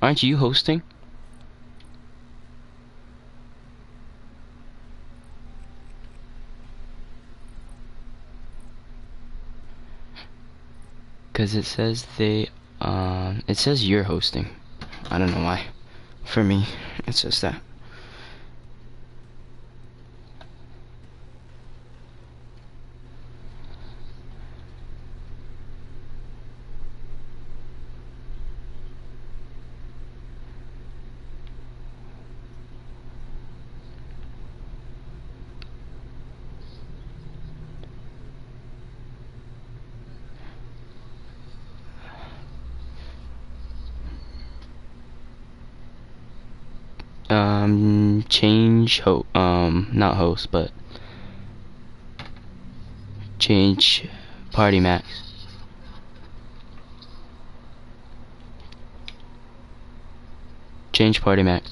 Aren't you hosting? Cause it says it says you're hosting. I don't know why. For me, it says that. Change not host, but change party max. Change party max.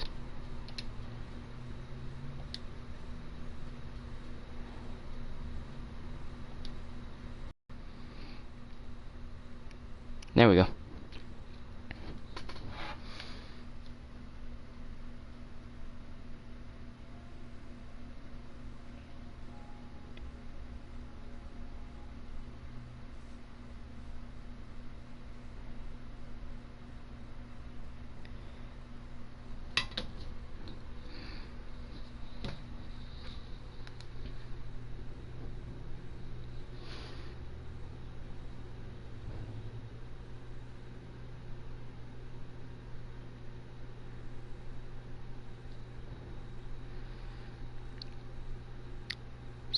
There we go.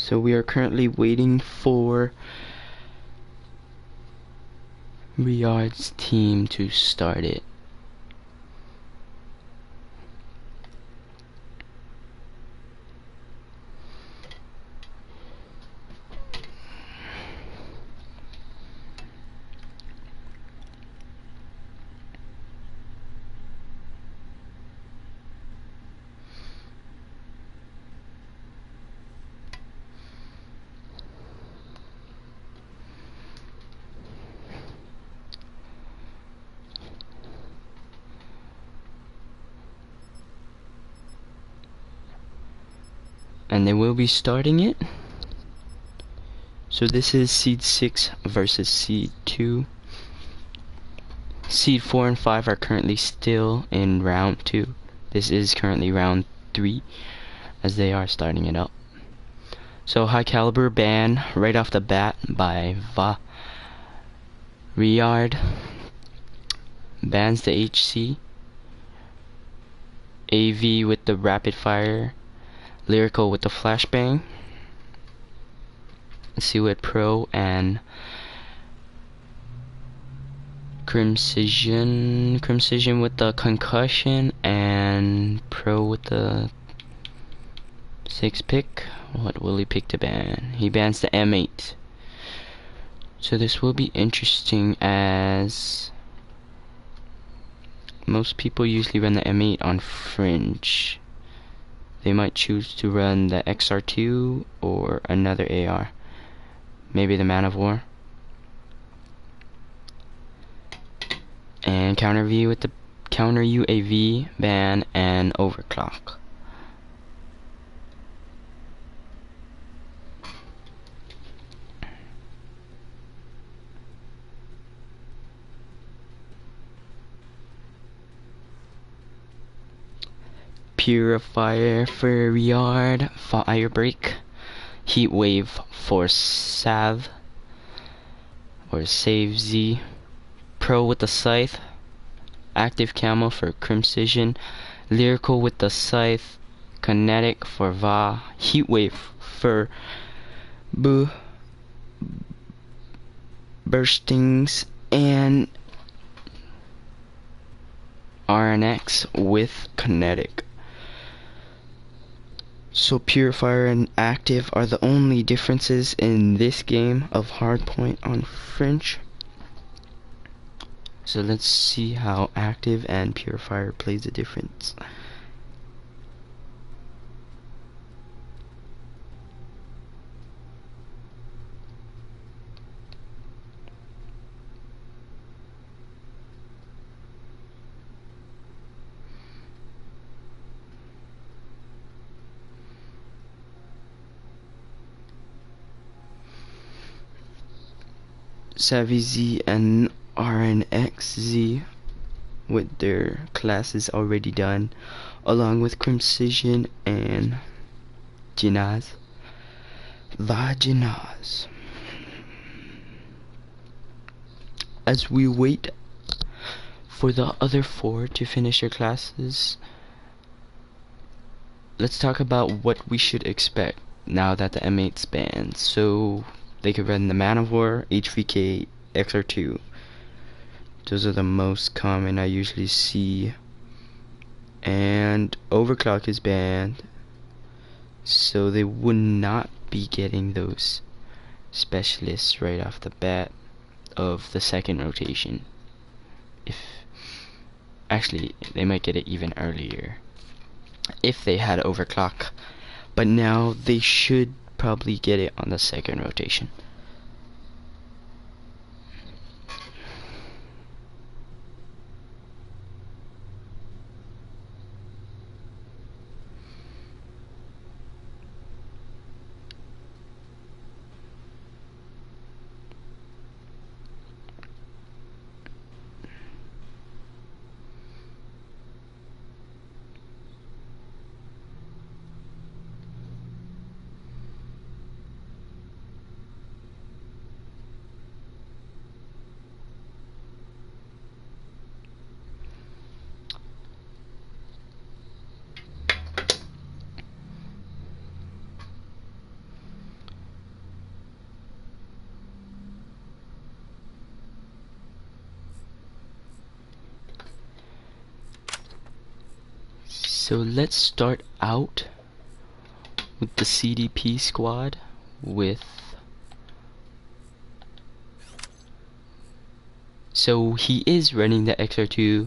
So we are currently waiting for Riyadh's team to start it. And they will be starting it. So this is Seed 6 versus Seed 2. Seed 4 and 5 are currently still in round 2. This is currently round 3 as they are starting it up. So high caliber ban right off the bat by Riyadh. Bans the HC. AV with the rapid fire. Lyrical with the flashbang. Let's see what Pro and Crimcision with the concussion, and Pro with the 6 pick. What will he pick to ban? He bans the M8. So this will be interesting as most people usually run the M8 on Fringe. They might choose to run the XR2 or another AR. Maybe the Man of War. And counter V with the counter UAV ban and overclock. Purifier for Riyadh, Fire Break, Heat Wave for Sav, or Save Z, Pro with the Scythe, Active Camo for Crimcision, Lyrical with the Scythe, Kinetic for Va, Heat Wave for Burstings, and RNX with Kinetic. So Purifier and Active are the only differences in this game of Hardpoint on Fringe. So let's see how Active and Purifier plays the difference. Savvy Z and RNXZ with their classes already done, along with Crimcision and Jinaz. Vaginaz. As we wait for the other 4 to finish their classes, let's talk about what we should expect now that the M8's banned. So they could run the Man of War, HVK, XR2. Those are the most common I usually see. And overclock is banned, so they would not be getting those specialists right off the bat of the second rotation. If actually they might get it even earlier if they had overclock, but now they should probably get it on the second rotation. So let's start out with the CDP squad with. So he is running the XR2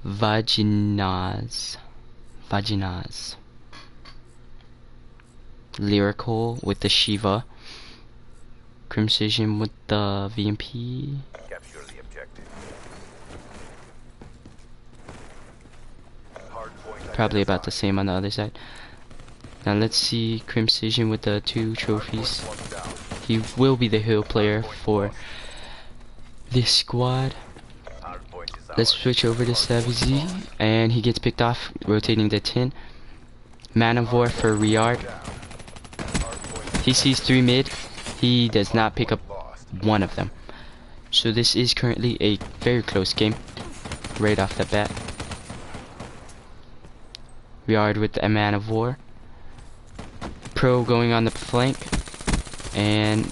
Vaginas. Lyrical with the Shiva. Crimcision with the VMP. Capture the objective. Probably about the same on the other side. Now let's see Crimcision with the 2 trophies. He will be the hero player for this squad. Let's switch over to Savvy Z, and he gets picked off, rotating the 10. Manivore for Riyard. He sees 3 mid. He does not pick up one of them. So this is currently a very close game, right off the bat. Riyard with the Manivore. Pro going on the flank, and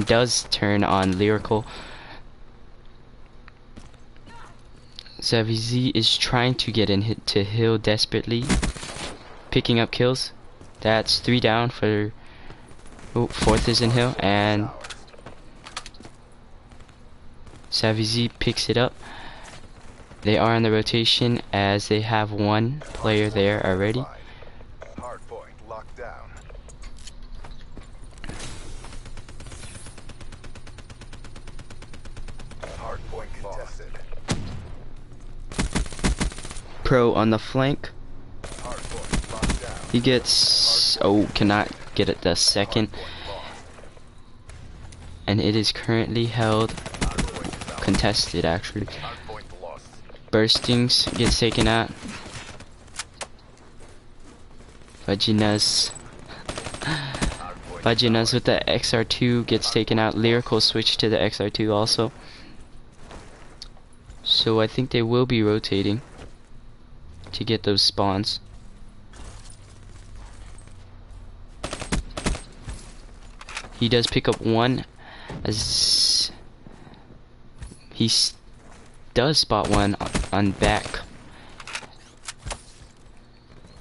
does turn on Lyrical. Savvy Z is trying to get in to Hill desperately, picking up kills. That's 3 down for. Oh, 4th is in Hill, and Savvy Z picks it up. They are on the rotation as they have 1 player there already. Hardpoint locked down. Hardpoint contested. Pro on the flank. Hardpoint locked down. He gets. Oh, cannot get it the second. And it is currently held. Contested, actually. Hardpoint lost. Burstings gets taken out. Vaginas with the XR2 gets taken out. Lyrical switch to the XR2 also. So I think they will be rotating to get those spawns. He does pick up 1 as he does spot 1 on back.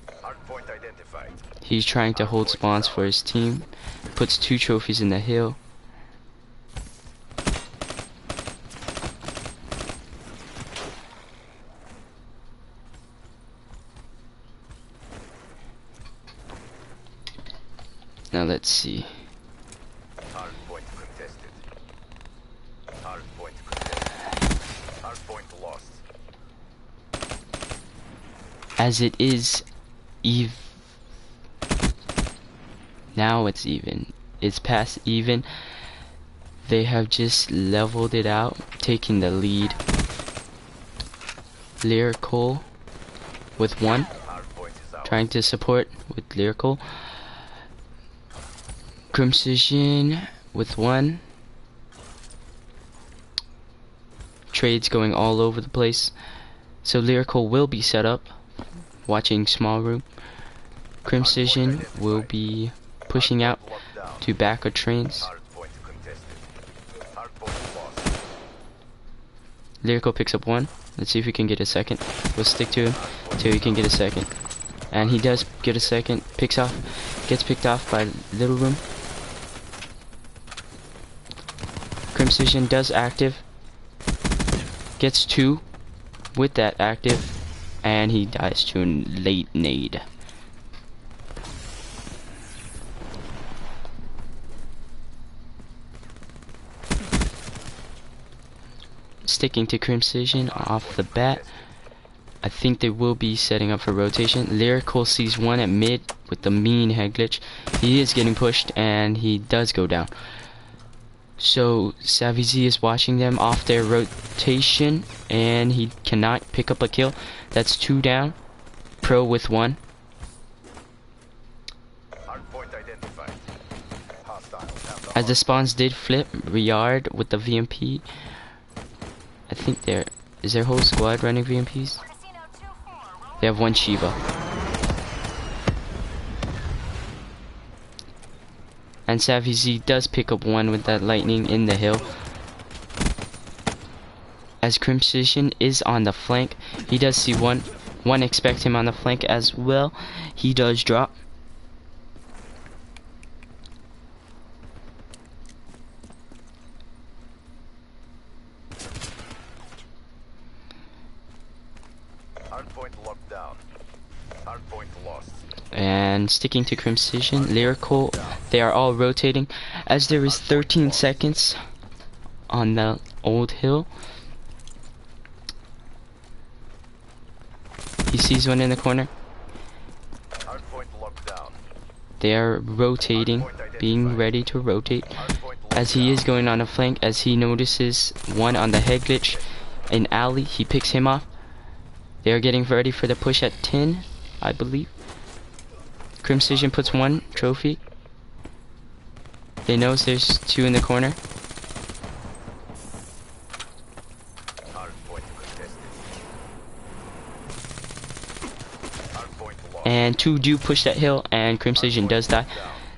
Hardpoint identified. He's trying to hold spawns for his team. Puts 2 trophies in the hill. Now let's see. Hardpoint contested. Hardpoint contested. Hardpoint lost. As it is now it's even. It's past even. They have just leveled it out, taking the lead. Lyrical with 1. Hardpoint is out. Trying to support with Lyrical. Crimcision with 1. Trades going all over the place. So Lyrical will be set up. Watching small room. Crimcision will be pushing out to back of trains. Hardpoint contested. Hardpoint lost. Lyrical picks up 1. Let's see if we can get a second. We'll stick to him till he can get a second. And he does get a second. Gets picked off by Little Room. Crimcision does active. Gets 2 with that active. And he dies to a late nade. Sticking to Crimcision off the bat. I think they will be setting up for rotation. Lyrical sees 1 at mid with the mean head glitch. He is getting pushed and he does go down. So Savvy Z is watching them off their rotation and he cannot pick up a kill. That's 2 down. Pro with 1. Hardpoint identified. Hostiles. As the spawns did flip, Riyard with the VMP. I think is their whole squad running VMPs? They have 1 Shiva. And Savvy Z does pick up 1 with that lightning in the hill. As Crimcision is on the flank, he does see 1. One expect him on the flank as well. He does drop. Hardpoint locked down. Hardpoint lost. And sticking to Crimcision, Lyrical, they are all rotating as there is 13 seconds on the old hill. He sees one in the corner. Hardpoint locked down. They are rotating, being ready to rotate as he is going on a flank, as he notices one on the head glitch in alley. He picks him off. They are getting ready for the push at 10, I believe. Crimcision puts one trophy. They knows there's two in the corner. Hardpoint contested. Hardpoint lost. And two do push that hill, and Crimcision does die.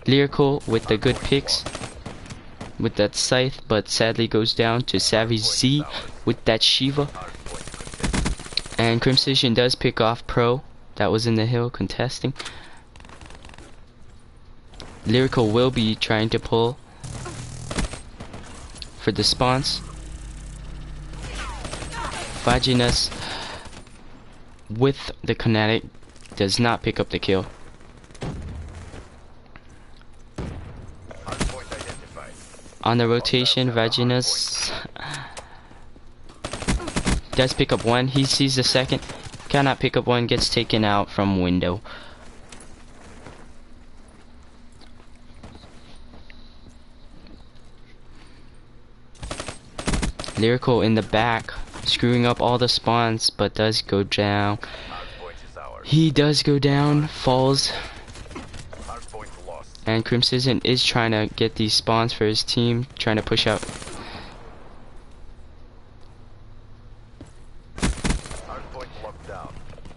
Lyrical with the good picks with that scythe, but sadly goes down to Savage Z with that Shiva. And Crimcision does pick off Pro that was in the hill contesting. Lyrical will be trying to pull for the spawns. Vaginas with the kinetic does not pick up the kill. On the rotation, Vaginas does pick up one. He sees the second, cannot pick up one, gets taken out from window. Lyrical in the back, screwing up all the spawns, but does go down. He does go down, falls. And Crimcision is trying to get these spawns for his team, trying to push out.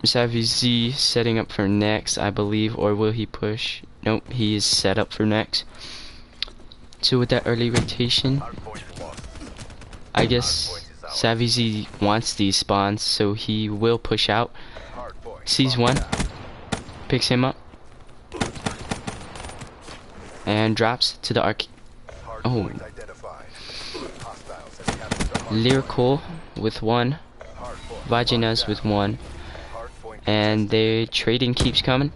Savvy Z setting up for next, I believe, or will he push? Nope, he is set up for next. So with that early rotation, I guess Savvy Z wants these spawns, so he will push out. Sees one, picks him up, and drops to the arc. Oh, Lyrical with one, Vaginas with one, and the trading keeps coming.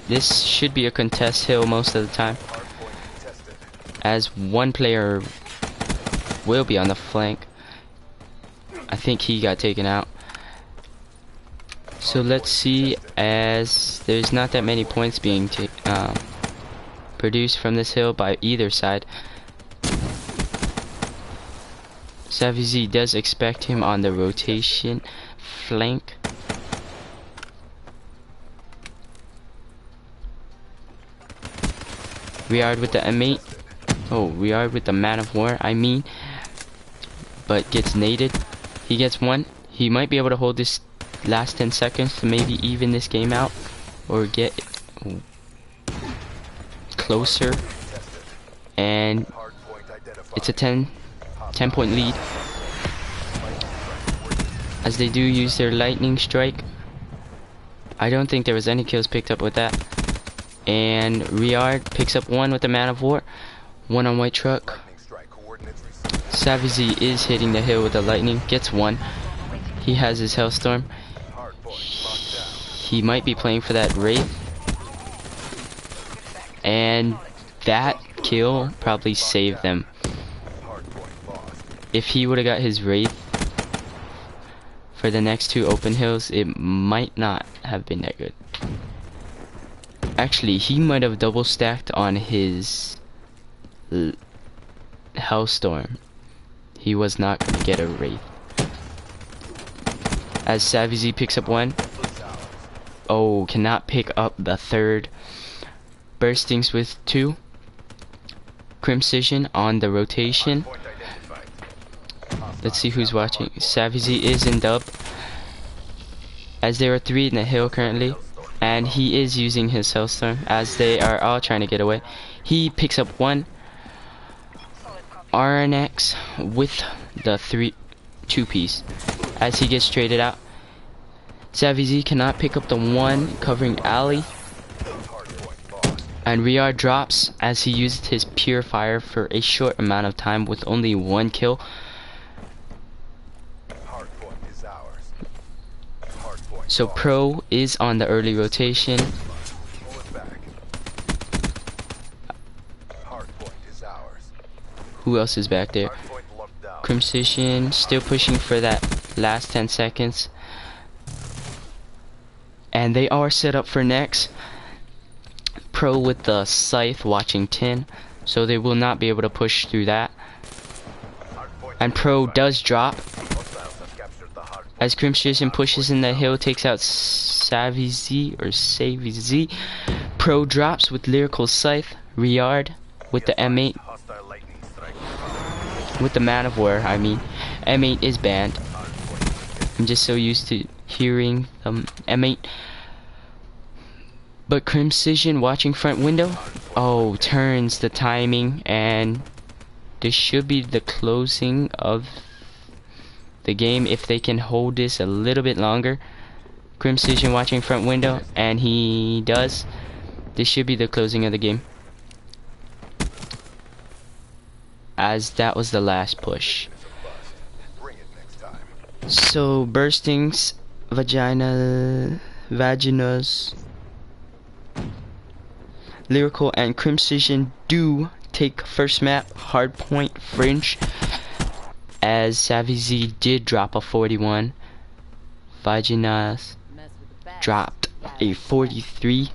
This should be a contest hill most of the time, as one player will be on the flank. I think he got taken out. So let's see, as there's not that many points being produced from this hill by either side. Savvy Z does expect him on the rotation flank. Reard with the M8. Oh, Reard with the Man of War, I mean. But gets naded. He gets one. He might be able to hold this last 10 seconds to maybe even this game out. Or get closer. And it's a 10 point lead. As they do use their lightning strike. I don't think there was any kills picked up with that. And Reard picks up one with the Man of War. One on white truck. Savvy Z is hitting the hill with the lightning. Gets one. He has his Hellstorm. He might be playing for that Wraith. And that kill probably saved them. If he would have got his Wraith for the next two open hills, it might not have been that good. Actually, he might have double stacked on his Hellstorm. He was not going to get a Wraith. As Savvy Z picks up one. Oh, cannot pick up the third. Burstings with two. Crimcision on the rotation. Let's see who's watching. Savvy Z is in dub. As there are three in the hill currently. And he is using his Hellstorm as they are all trying to get away. He picks up one RNX with the two piece as he gets traded out. Savvy Z cannot pick up the one covering alley. And Riyad drops as he used his purifier for a short amount of time with only one kill. So Pro is on the early rotation. Who else is back there? Crimson still pushing for that last 10 seconds. And they are set up for next. Pro with the scythe watching 10, so they will not be able to push through that. And Pro does drop as Crimson pushes in the hill, takes out Savvy Z or Savvy Z. Pro drops with Lyrical Scythe. Riyad with the M8, with the Man of War. I mean, M8 is banned. I'm just so used to hearing M8. But Crimson watching front window. Oh, turns the timing, and this should be the closing of the game if they can hold this a little bit longer. Crimson watching front window, and he does. This should be the closing of the game, as that was the last push. So burstings, vaginas, Lyrical and Crimson do take first map, hardpoint fringe, as Savvy Z did drop a 41. Vaginas dropped a 43.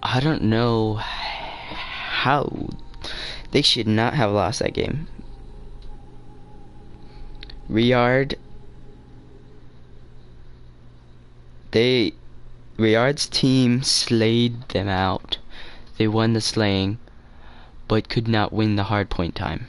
I don't know how. They should not have lost that game. Riyad's team slayed them out. They won the slaying, but could not win the hardpoint time.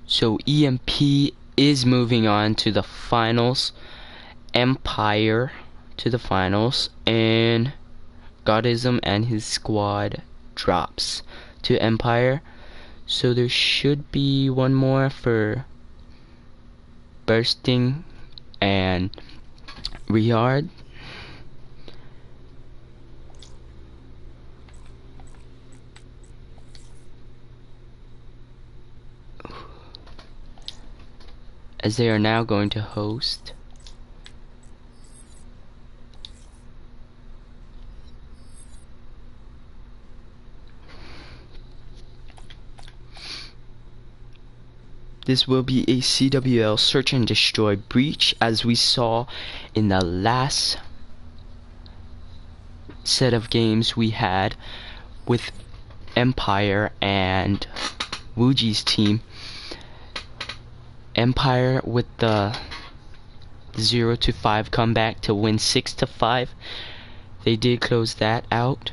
So EMP is moving on to the finals. Empire to the finals, and Godism and his squad drops to Empire. So there should be one more for Bursting and Riyad. As they are now going to host. This will be a CWL search and destroy breach, as we saw in the last set of games we had with Empire and Wuji's team. Empire with the 0-5 comeback to win 6-5. They did close that out.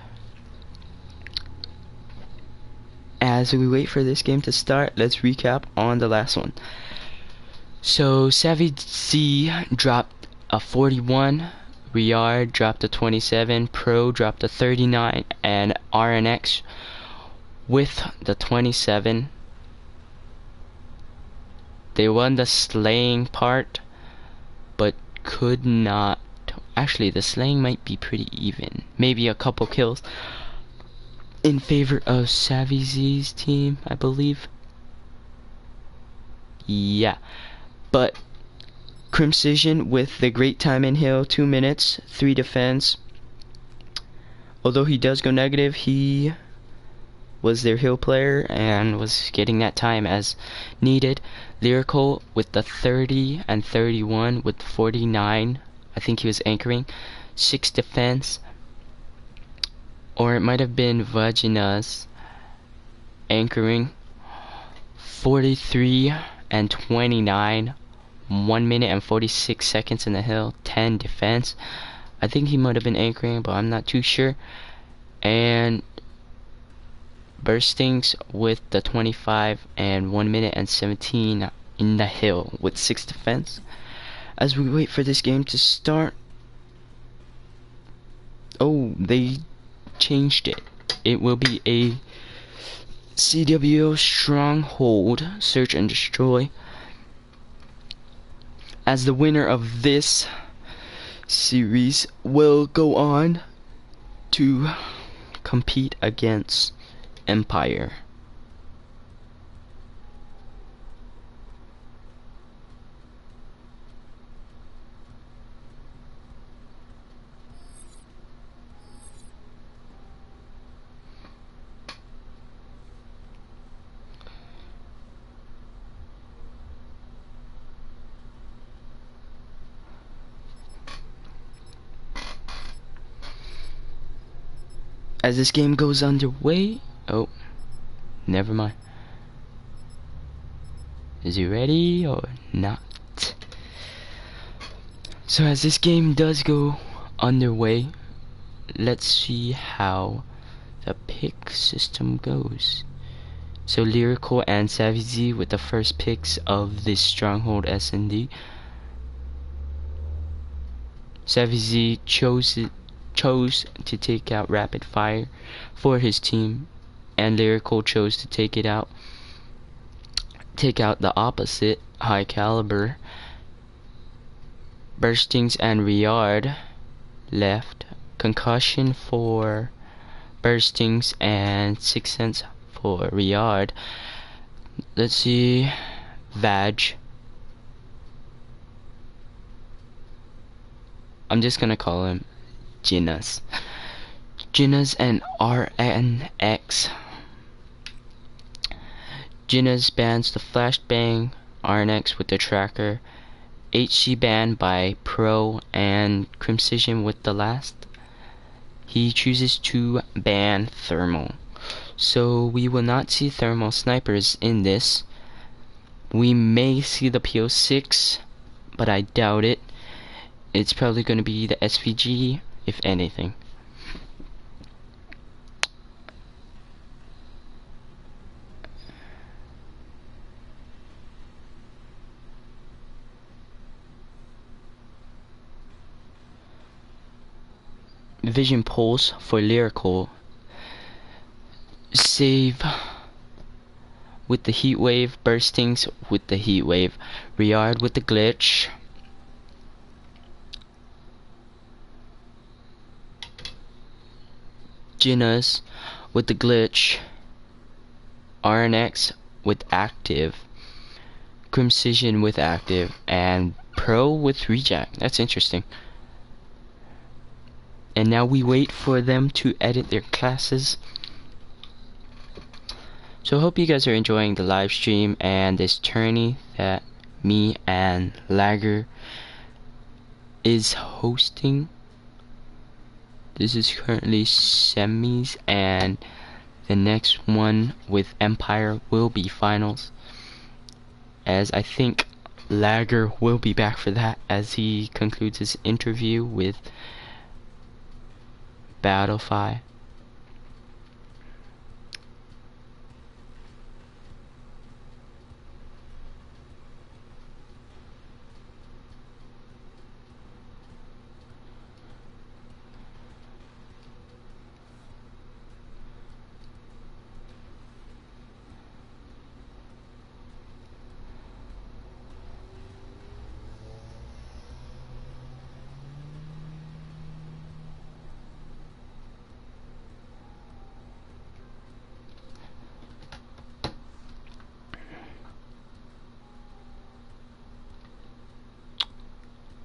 As we wait for this game to start, let's recap on the last one. So Savvy Z dropped a 41, Riyad dropped a 27, Pro dropped a 39, and RNX with the 27. They won the slaying part, but could not. Actually, the slaying might be pretty even. Maybe a couple kills in favor of Savvy Z's team, I believe. Yeah. But Crimson with the great time in hill, 2 minutes, 3 defense. Although he does go negative, he was their hill player and was getting that time as needed. Lyrical with the 30 and 31 with 49. I think he was anchoring. 6 defense. Or it might have been Vagina's anchoring. 43 and 29. 1 minute and 46 seconds in the hill. 10 defense. I think he might have been anchoring, but I'm not too sure. And Burstings with the 25 and 1 minute and 17 in the hill with 6 defense. As we wait for this game to start. Oh, they changed it. It will be a CWO Stronghold Search and Destroy. As the winner of this series will go on to compete against Empire. As this game goes underway, oh, never mind. Is he ready or not? So as this game does go underway, let's see how the pick system goes. So Lyrical and Savvy Z with the first picks of this Stronghold S&D. Savvy Z chose to take out Rapid Fire for his team, and Lyrical chose to take out the opposite, High Caliber. Burstings and Riyard left. Concussion for Burstings and 6 cents for Riyard. Let's see. Vag. I'm just gonna call him Jinas. Jinas and RNX. Jinas bans the flashbang, RNX with the tracker, HC banned by Pro, and Crimcision with the last. He chooses to ban Thermal. So we will not see Thermal snipers in this. We may see the PO6, but I doubt it. It's probably going to be the SVG, if anything. Vision Pulse for Lyrical. Save with the Heat Wave. Burstings with the Heat Wave. Riyard with the glitch. Jinas with the glitch. RNX with active. Crimcision with active. And Pro with reject. That's interesting. And now we wait for them to edit their classes. So I hope you guys are enjoying the live stream and this tourney that me and Lagger is hosting. This is currently semis, and the next one with Empire will be finals, as I think Lagger will be back for that as he concludes his interview with Battlefy.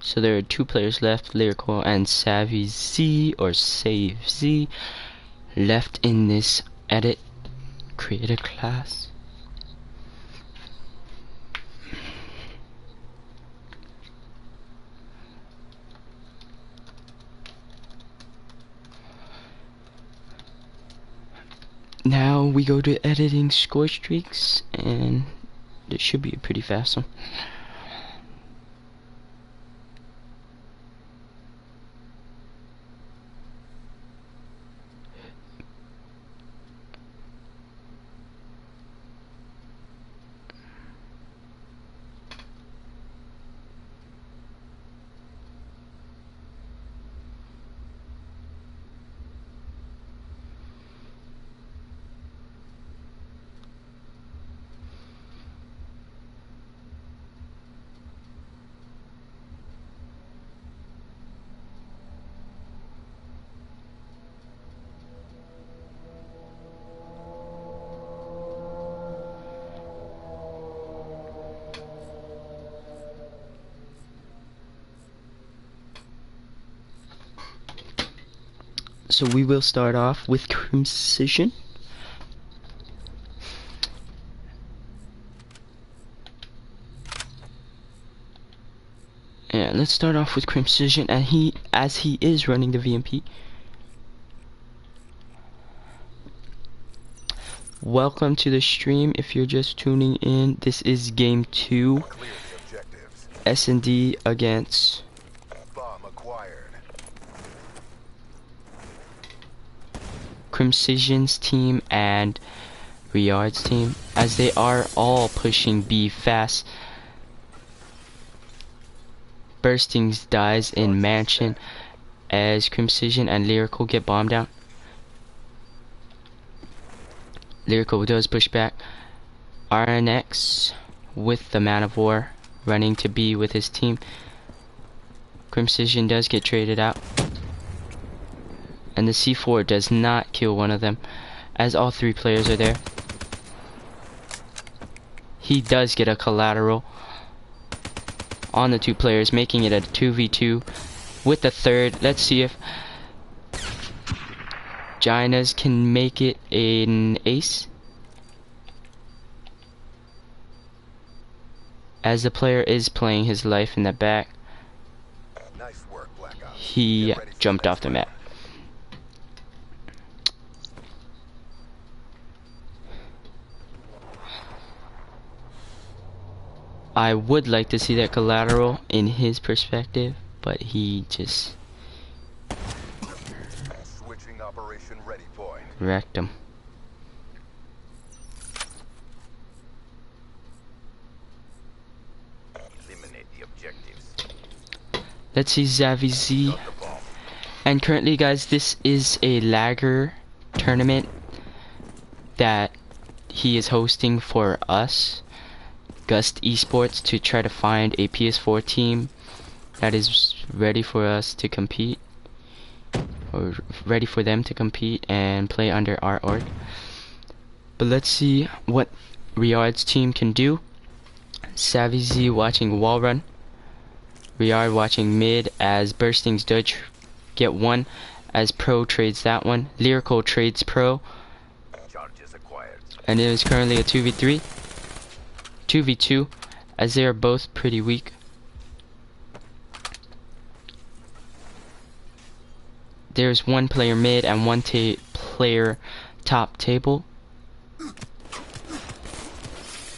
So there are 2 players left, Lyrical and Savvy Z, or Save Z, left in this edit creator class. Now we go to editing score streaks, and it should be a pretty fast one. So we will start off with Crimcision. Yeah, let's start off with Crimcision, and as he is running the VMP. Welcome to the stream. If you're just tuning in, this is game 2. S&D against Bomb acquired. Crimcision's team and Riyard's team, as they are all pushing B fast. Burstings dies in Mansion as Crimcision and Lyrical get bombed out. Lyrical does push back. RNX with the Man of War running to B with his team. Crimcision does get traded out. And the C4 does not kill one of them, as all 3 players are there. He does get a collateral on the 2 players, making it a 2v2 with the 3rd. Let's see if Ginas can make it an ace, as the player is playing his life in the back. Nice work, Black Ops. He jumped off the map. I would like to see that collateral in his perspective, but he just Switching operation ready point. wrecked him. Eliminate the objectives. Let's see Zavi Z. Got the bomb. And currently, guys, this is a lagger tournament that he is hosting for us, Gust eSports, to try to find a PS4 team that is ready for us to compete, or ready for them to compete and play under our org. But let's see what Riyard's team can do. Savvy Z watching wall run. Riyard watching mid as Burstings does get one, as Pro trades that one. Lyrical trades Pro. Charges acquired. And it is currently a 2v3. 2v2, as they are both pretty weak. There's 1 player mid and 1 player top table,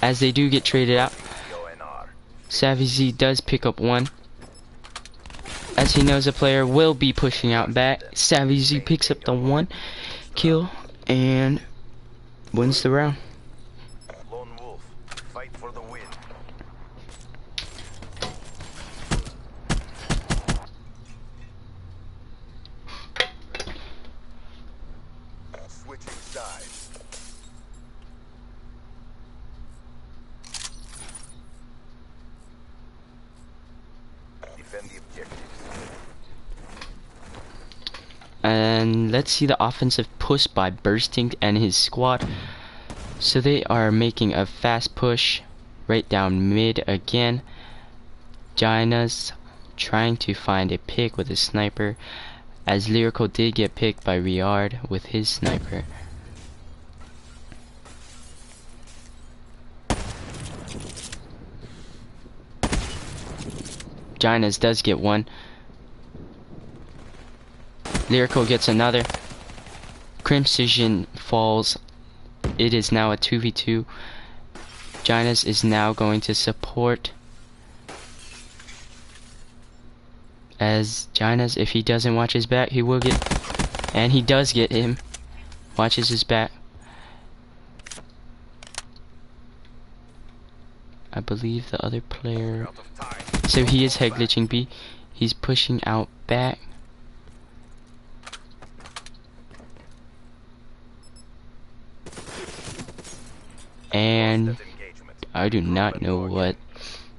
as they do get traded out. Savvy Z does pick up 1, as he knows a player will be pushing out back. Savvy Z picks up the 1 kill and wins the round. Lone Wolf, fight for the win. Switching sides. Defend the objectives. And let's see the offensive push by Bursting and his squad. So they are making a fast push right down mid again. Ginas trying to find a pick with a sniper, as Lyrical did get picked by Riyard with his sniper. Ginas does get 1. Lyrical gets another. Crimcision falls. It is now a 2v2. Ginas is now going to support, as Ginas, if he doesn't watch his back, he will get, and he does get him. Watches his back. I believe the other player, Out of time. so he is head glitching B. He's pushing out back. And Set engagement. I do not know what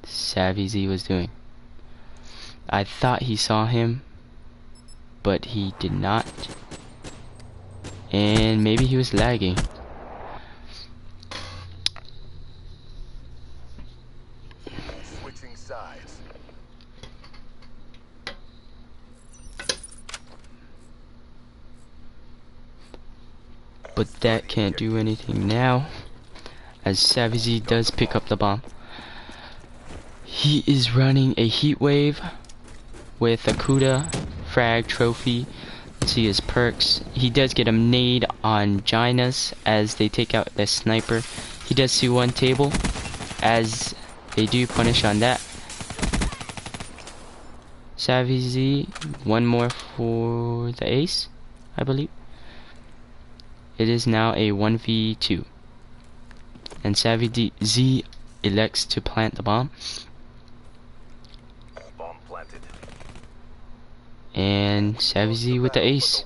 Savvy Z was doing. I thought he saw him, but he did not. And maybe he was lagging. Switching sides. but that can't do anything now, as Savvy does pick up the bomb. He is running a heat wave with a Kuda frag trophy. Let's see his perks. He does get a nade on Ginas as they take out the sniper. He does see one table as they do punish on that. Savvy Z, one more for the ace, I believe. It is now a 1v2. And Savvy Z elects to plant the bomb. Bomb planted. And Savvy Z with the ace.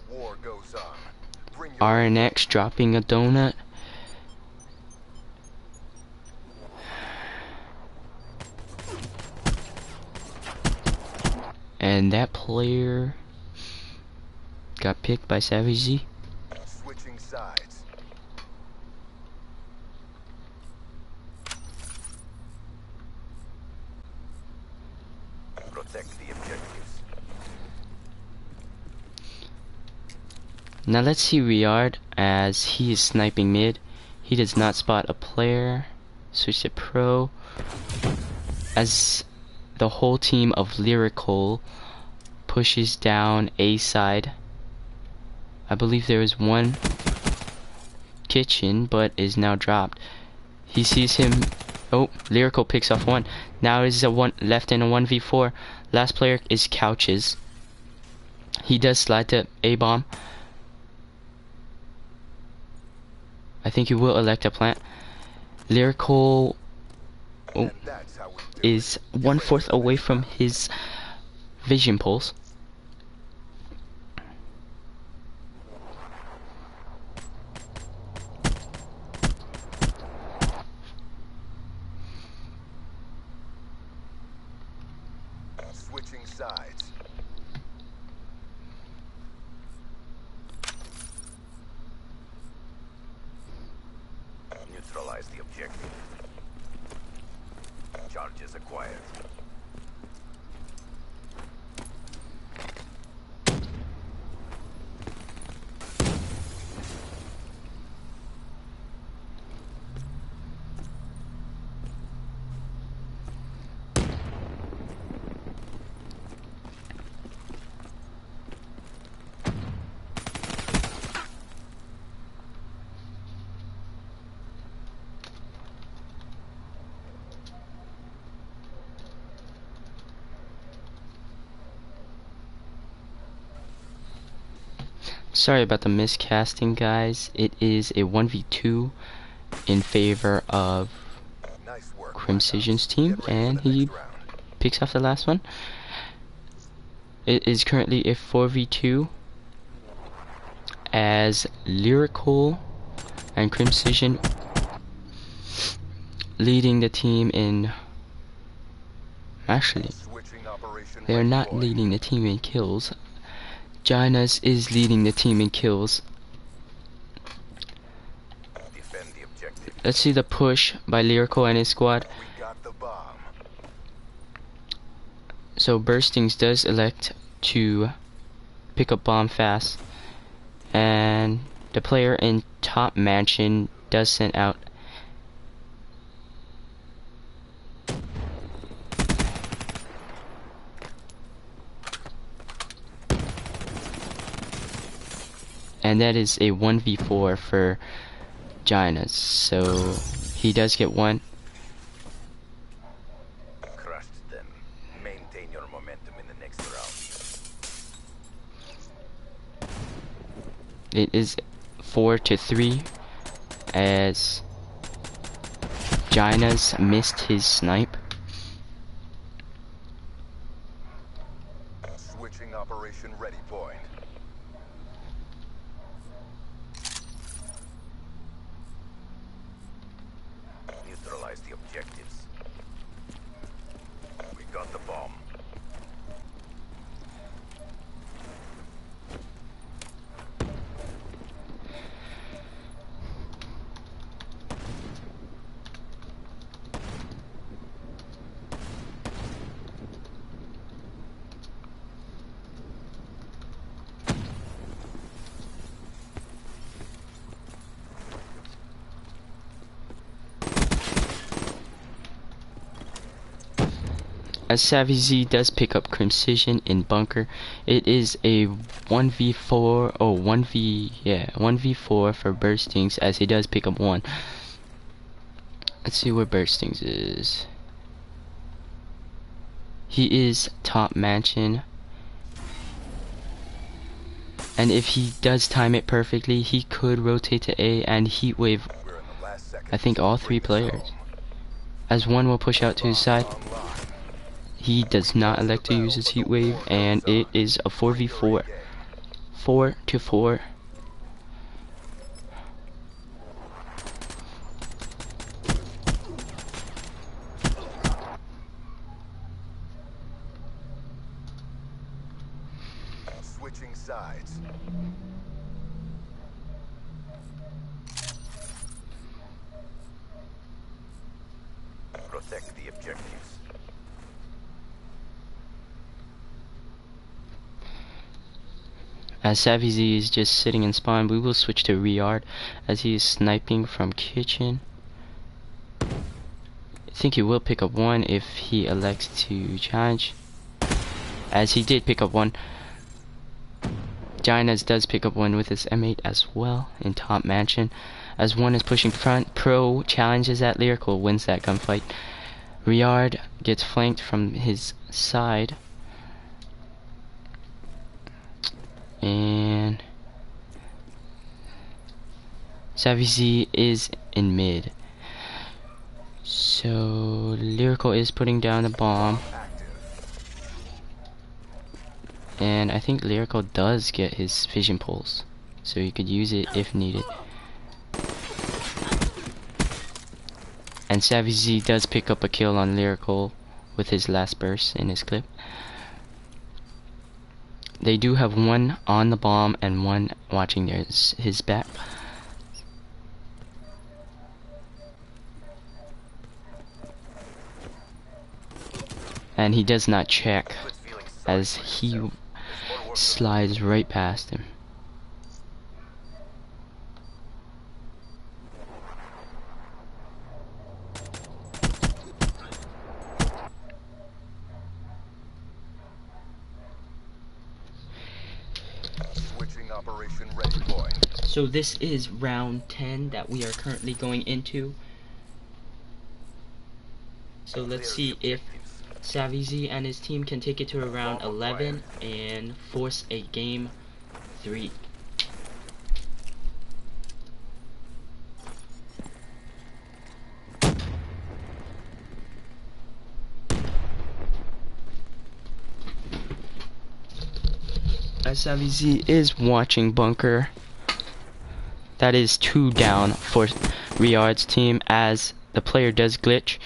RNX dropping a donut. And that player got picked by Savvy Z. Switching sides. Protect the objectives. Now let's see Riyard as he is sniping mid. He does not spot a player. Switch to pro. As the whole team of Lyrical pushes down A side. I believe there is one kitchen, but is now dropped. He sees him. Oh, Lyrical picks off one. Now is a one left in a 1v4. Last player is Couches. He does slide to A bomb. I think he will elect a plant. Lyrical is 1/4 away from his vision pulse. Switching sides. Neutralize the objective. Charges acquired. Sorry about the miscasting, guys. It is a 1v2 in favor of Nice work. Crimcision's team, and he picks off the last one. It is currently a 4v2 as Lyrical and Crimcision leading the team in... Actually, they're not leading the team in kills. Ginas is leading the team in kills. Defend the objective. Let's see the push by Lyrical and his squad. We got the bomb. So Burstings does elect to pick up bomb fast. And the player in top mansion does send out and that is a 1v4 for Ginas, so he does get one. Crushed them. Maintain your momentum in the next round. It is 4-3 as Ginas missed his snipe. Switching operation ready point. Neutralize the objectives. We got the bomb. As Savvy Z does pick up Crimcision in bunker, it is a 1v4, 1v4 for Burstings, as he does pick up one. Let's see where Burstings is. He is top mansion. And if he does time it perfectly, he could rotate to A and heatwave, I think, all three players. As one will push out to his side. He does not elect to use his heatwave, and it is a 4v4. 4 to 4. Switching sides. Protect the objectives. As Savvy Z is just sitting in spawn, we will switch to Riyard as he is sniping from kitchen. I think he will pick up one if he elects to challenge. As he did pick up one. Ginas does pick up one with his M8 as well in top mansion. As one is pushing front, Pro challenges at Lyrical, wins that gunfight. Riyard gets flanked from his side. And Savvy Z is in mid. So Lyrical is putting down the bomb. And I think Lyrical does get his vision pulse, so he could use it if needed. And Savvy Z does pick up a kill on Lyrical with his last burst in his clip. They do have one on the bomb and one watching his back. And he does not check as he slides right past him. Operation ready point. So this is round 10 that we are currently going into. So let's see if Savvy Z and his team can take it to around 11 and force a game 3. As Savvy Z is watching bunker, that is 2 down for Riyard's team as the player does glitch.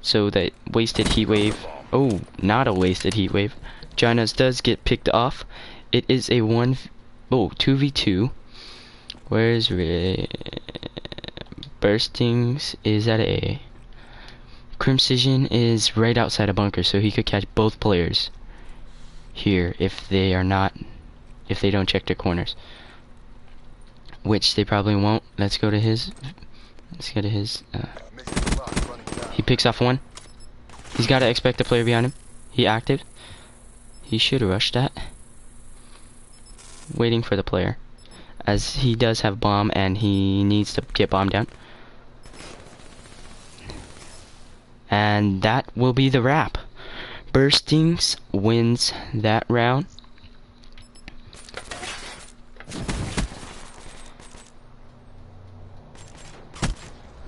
So that wasted heat wave. Oh, not a wasted heat wave. Ginas does get picked off. It is a 2v2. Where's Burstings is at A. Crimcision is right outside a bunker, so he could catch both players here if they don't check their corners, which they probably won't. Let's go to his. He picks off one. He's got to expect the player behind him. He active. He should have rushed that. Waiting for the player, as he does have bomb and he needs to get bomb down. And that will be the wrap. Burstings wins that round.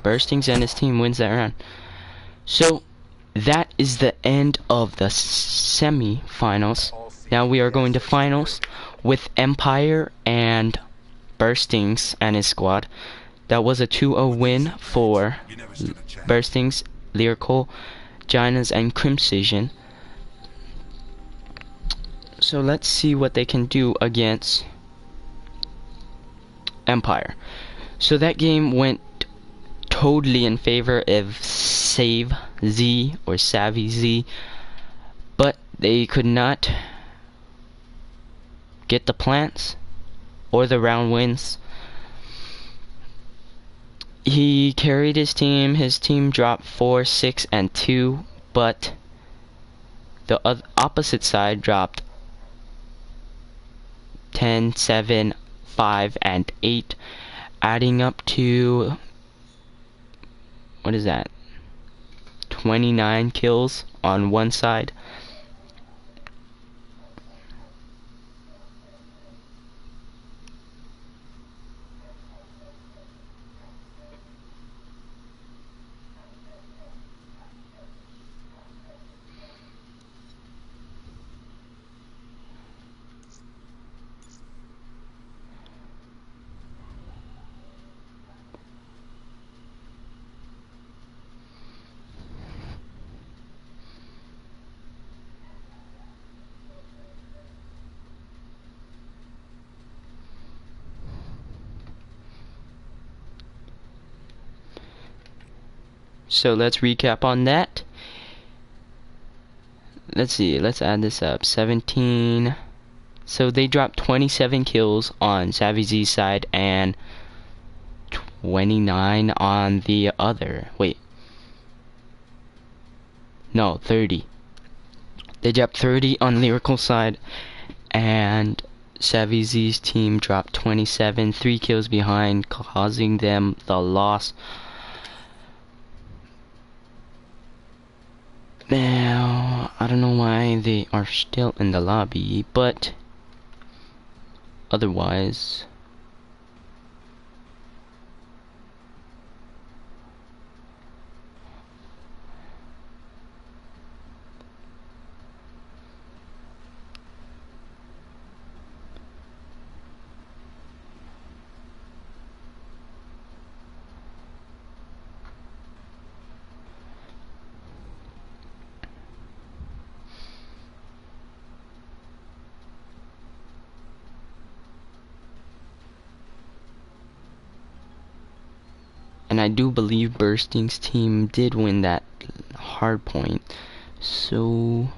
Burstings and his team wins that round. So that is the end of the semi-finals. Now we are going to finals with Empire and Burstings and his squad. That was a 2-0 win for Burstings, Lyrical, Ginas, and Crimcision. So let's see what they can do against Empire. So that game went totally in favor of Save Z or Savvy Z, but they could not get the plants or the round wins. He carried his team. His team dropped 4, 6, and 2, but The opposite side dropped 10, 7, 5, and 8, adding up to, what is that, 29 kills on one side. So let's recap on that. Let's see, let's add this up. 17. So they dropped 27 kills on Savvy Z's side and 29 on the other. Wait. No, 30. They dropped 30 on Lyrical's side, and Savvy Z's team dropped 27, 3 kills behind, causing them the loss. Now, I don't know why they are still in the lobby, but otherwise, and I do believe Bursting's team did win that hard point. So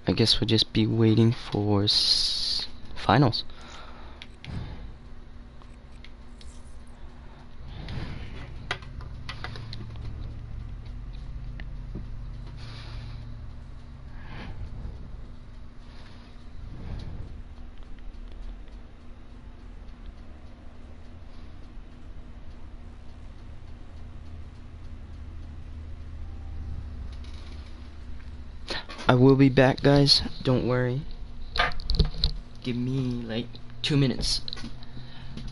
I guess we'll just be waiting for finals. I will be back, guys. Don't worry. Give me like 2 minutes.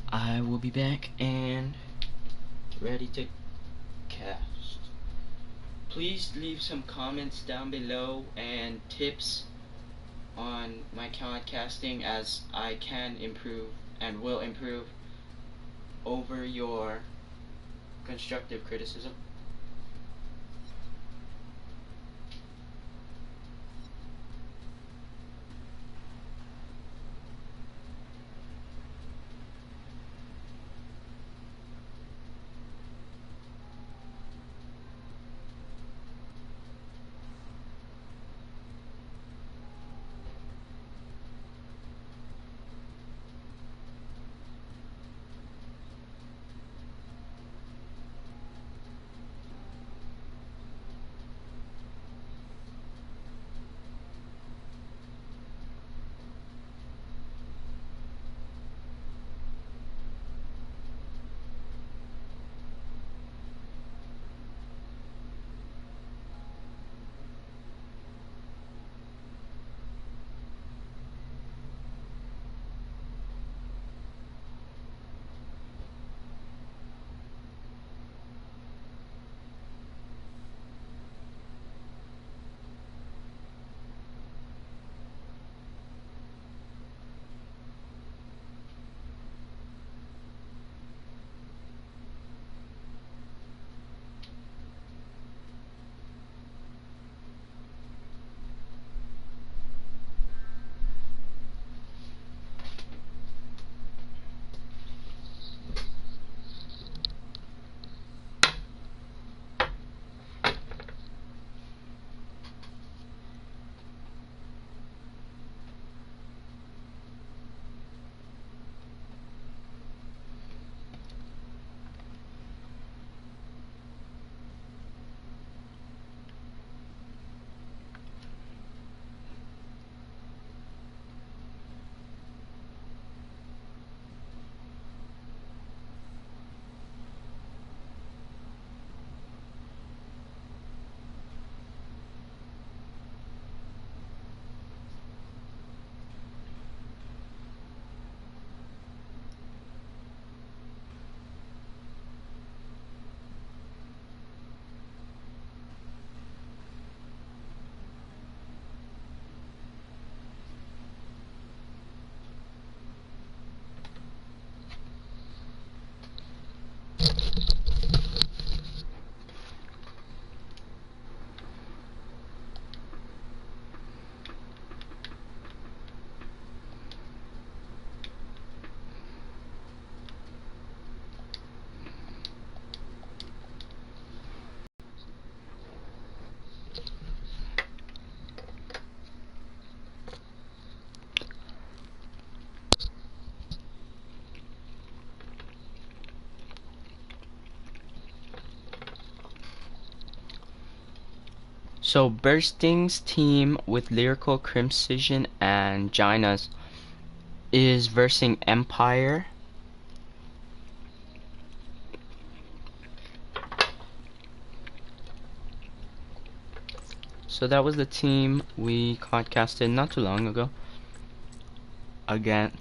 I will be back and ready to cast. Please leave some comments down below and tips on my COD casting, as I can improve and will improve over your constructive criticism. So Bursting's team with Lyrical Crimson and Ginas is versing Empire. So that was the team we podcasted not too long ago against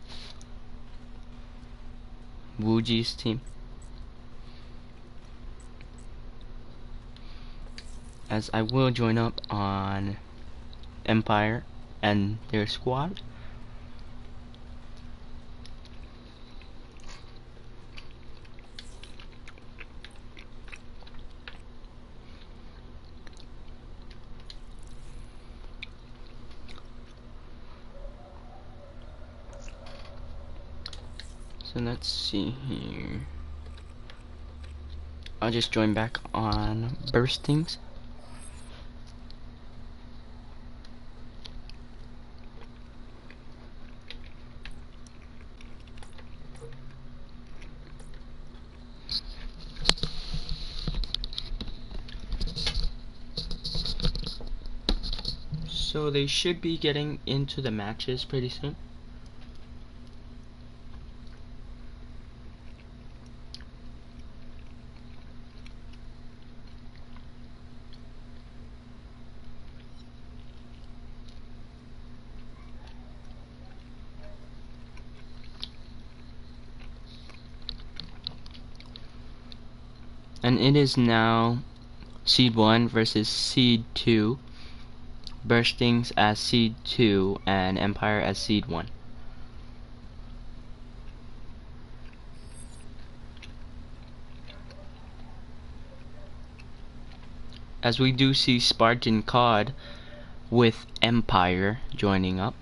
Wuji's team. As I will join up on Empire and their squad. So let's see here. I'll just join back on Burstings. So they should be getting into the matches pretty soon. And it is now Seed 1 versus Seed 2. Burstings as Seed 2 and Empire as Seed 1. As we do see Spartan COD with Empire joining up.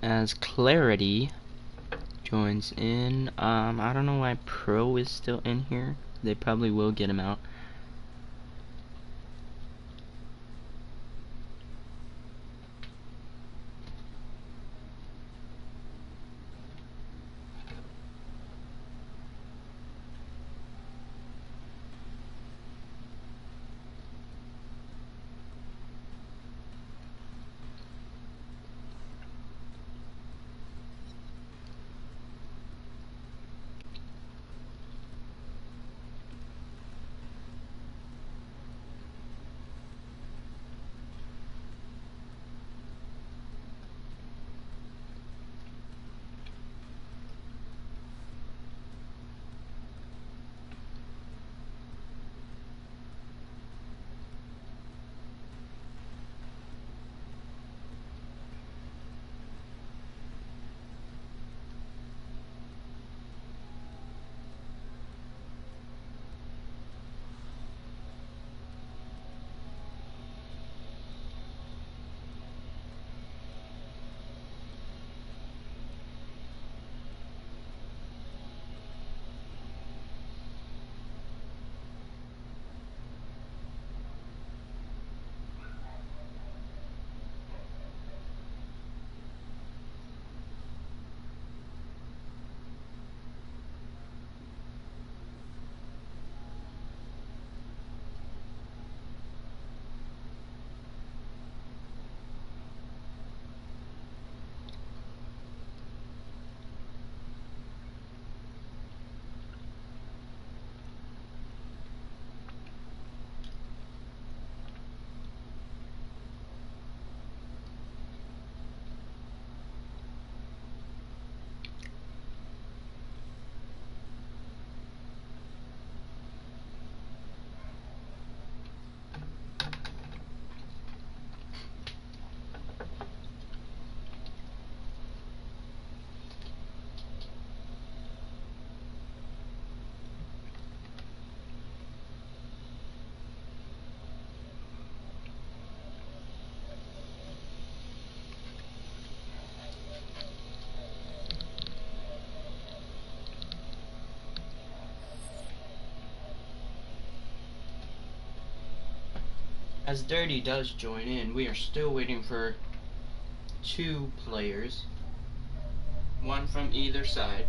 As Clarity joins in, I don't know why Pro is still in here. They probably will get him out. As Dirty does join in, we are still waiting for 2 players. One from either side.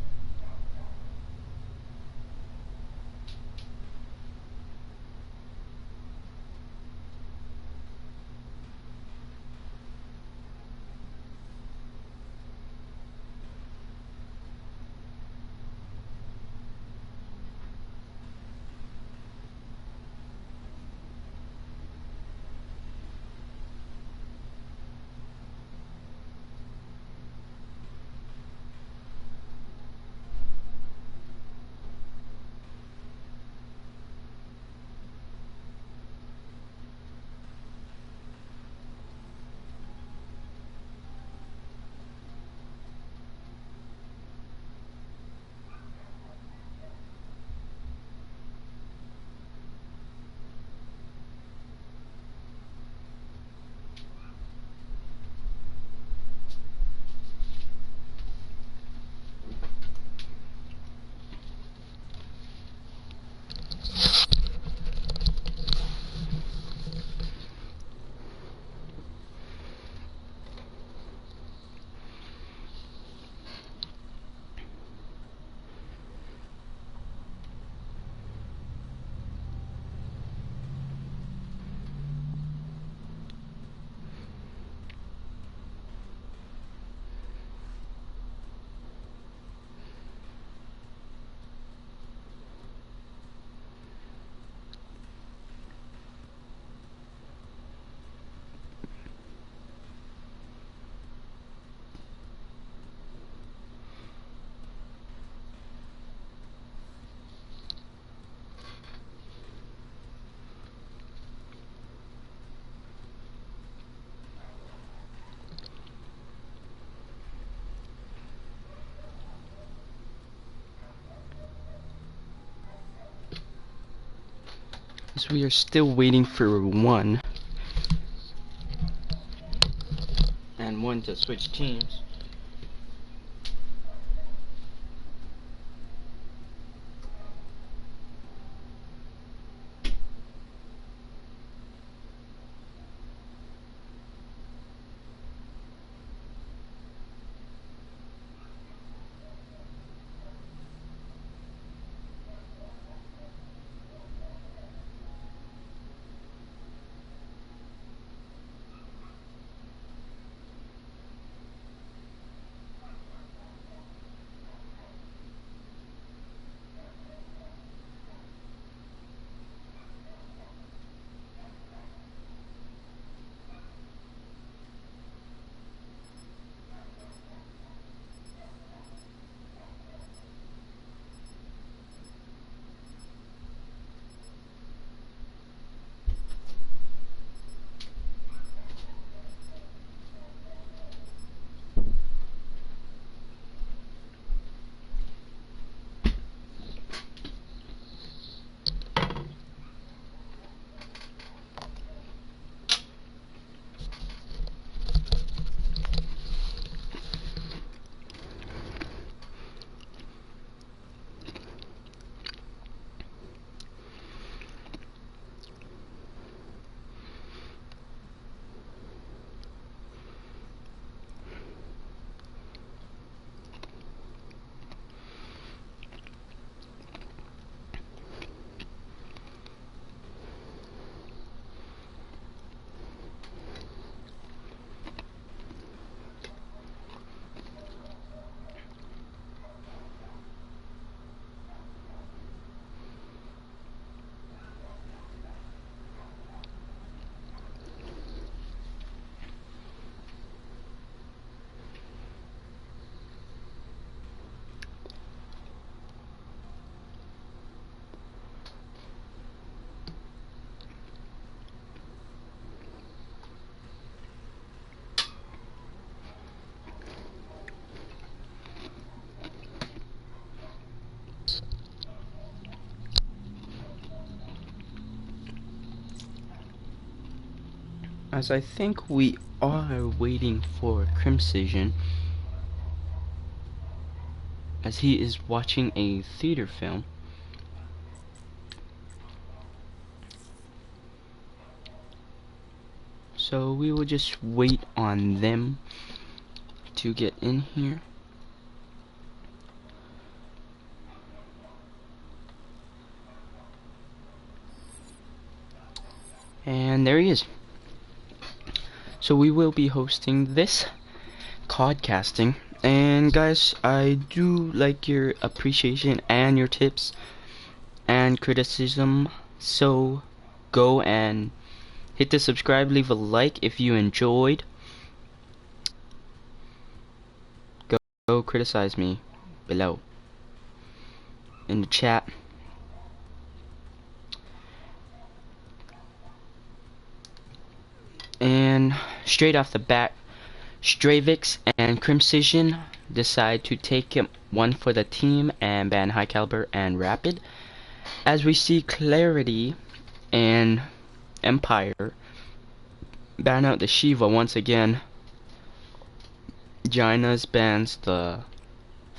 As we are still waiting for 1 and 1 to switch teams. As I think we are waiting for Crimcision, as he is watching a theater film. So we will just wait on them to get in here. And there he is. So we will be hosting this codcasting. And guys, I do like your appreciation and your tips and criticism. So go and hit the subscribe, leave a like if you enjoyed. Go criticize me below in the chat. And straight off the bat, Stravix and Crimcision decide to take him one for the team and ban High Caliber and Rapid. As we see Clarity and Empire ban out the Shiva once again. Ginas bans the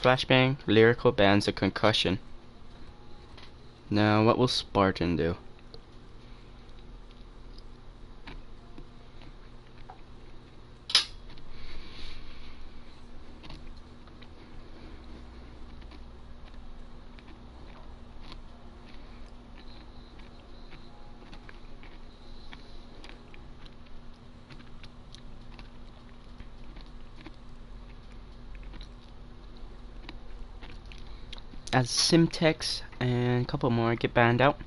Flashbang, Lyrical bans the Concussion. Now what will Spartan do? As Simtex and a couple more get banned out.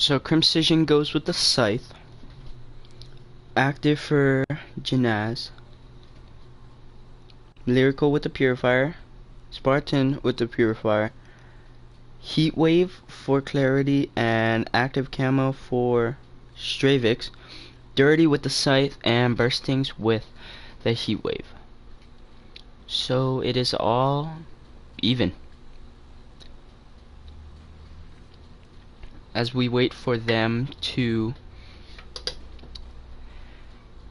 So Crimcision goes with the Scythe. Active for Janaz. Lyrical with the Purifier. Spartan with the Purifier. Heatwave for Clarity and Active Camo for Stravix. Dirty with the Scythe and Burstings with the Heatwave. So it is all even. As we wait for them to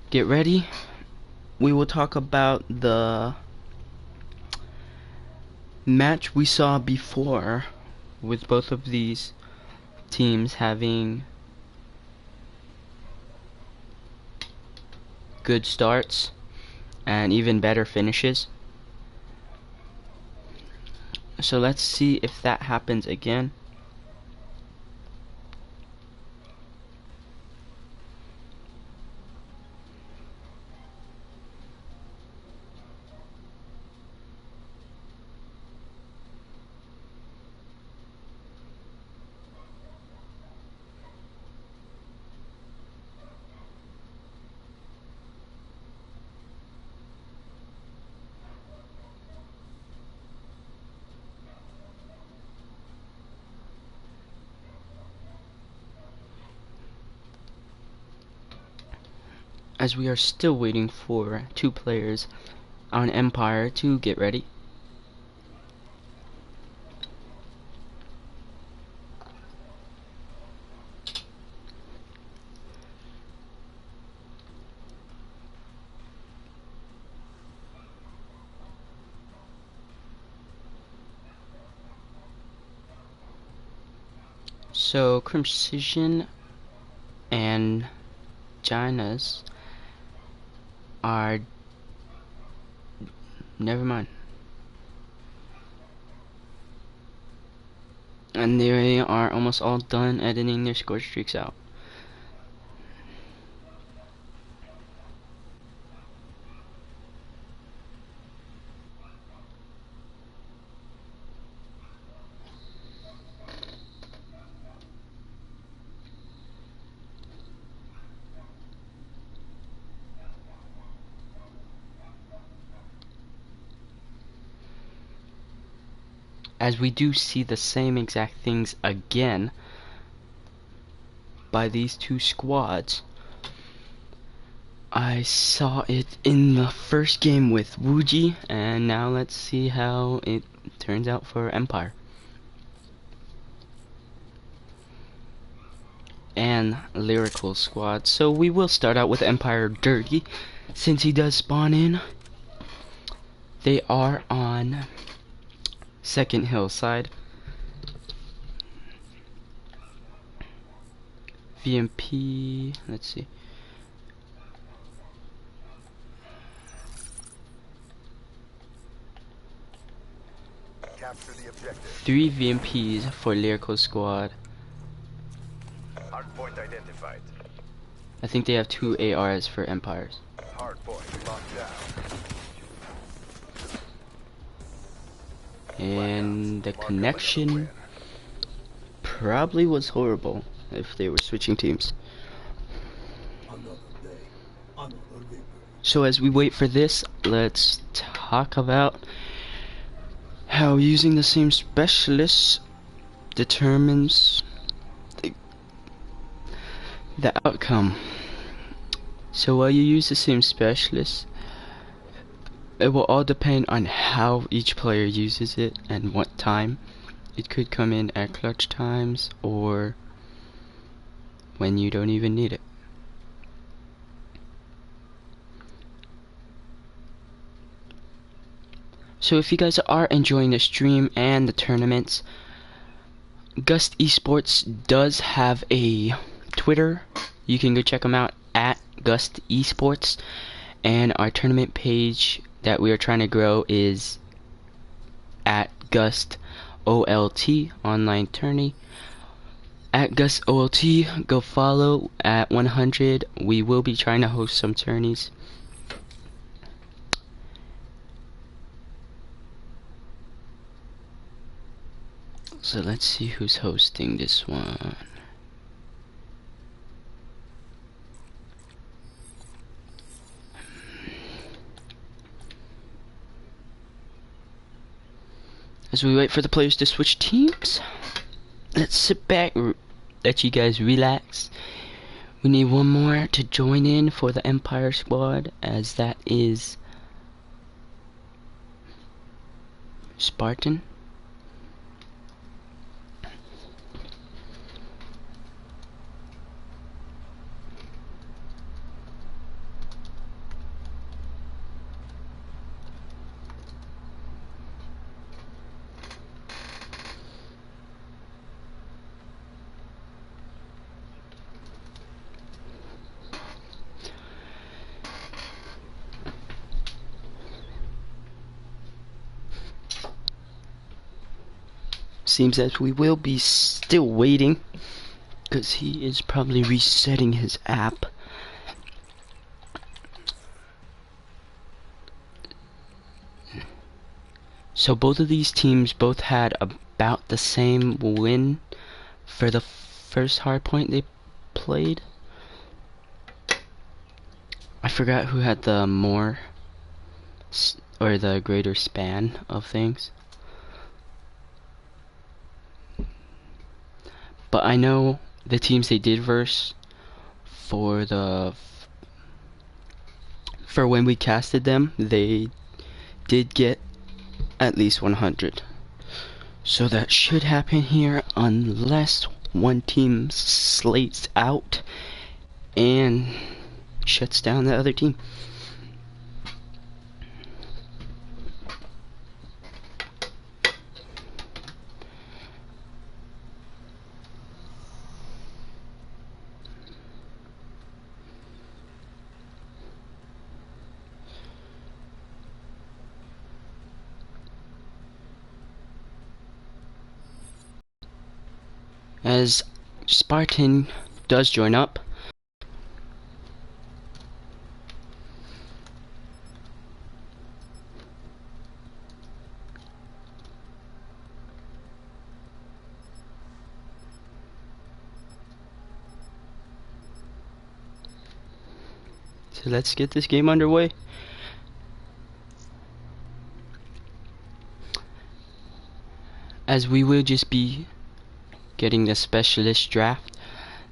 get ready, we will talk about the match we saw before, with both of these teams having good starts and even better finishes. So let's see if that happens again. As we are still waiting for two players on Empire to get ready. So Crimcision and Ginas are, never mind, and they are almost all done editing their score streaks out. As we do see the same exact things again, by these two squads. I saw it in the first game with Wuji, and now let's see how it turns out for Empire. And Lyrical squad. So we will start out with Empire Dirty, since he does spawn in. They are on second hillside. VMP, let's see. Capture the objective. 3 VMPs for Lyrical squad. Hardpoint identified. I think they have 2 ARs for Empires. Hardpoint locked down. And the connection probably was horrible if they were switching teams. So as we wait for this, let's talk about how using the same specialists determines the outcome. So while you use the same specialist, it will all depend on how each player uses it and what time. It could come in at clutch times or when you don't even need it. So if you guys are enjoying the stream and the tournaments, Gust eSports does have a Twitter. You can go check them out at Gust eSports, and our tournament page that we are trying to grow is at Gust OLT online tourney. At Gust OLT, go follow. At 100, we will be trying to host some tourneys. So let's see who's hosting this one. As we wait for the players to switch teams, let's sit back, let you guys relax. We need one more to join in for the Empire squad, as that is Spartan. Seems as we will be still waiting, because he is probably resetting his app. So both of these teams both had about the same win for the first hardpoint they played. I forgot who had the more or the greater span of things. But I know the teams they did verse for when we casted them, they did get at least 100. So that should happen here unless one team slates out and shuts down the other team. As Spartan does join up. So let's get this game underway. As we will just be getting the specialist draft.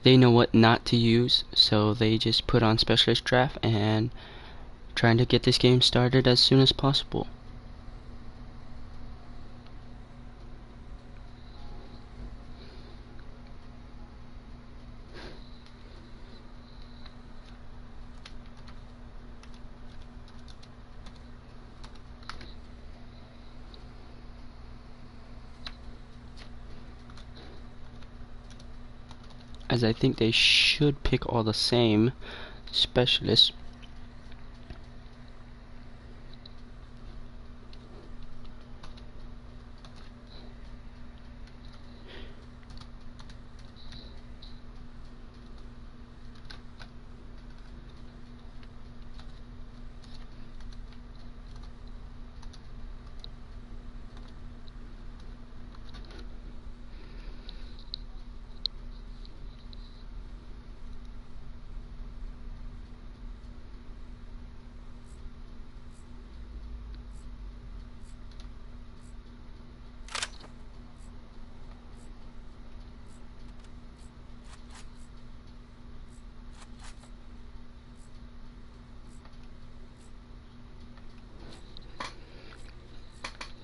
they know what not to use, so they just put on specialist draft and trying to get this game started as soon as possible. As I think they should pick all the same specialists.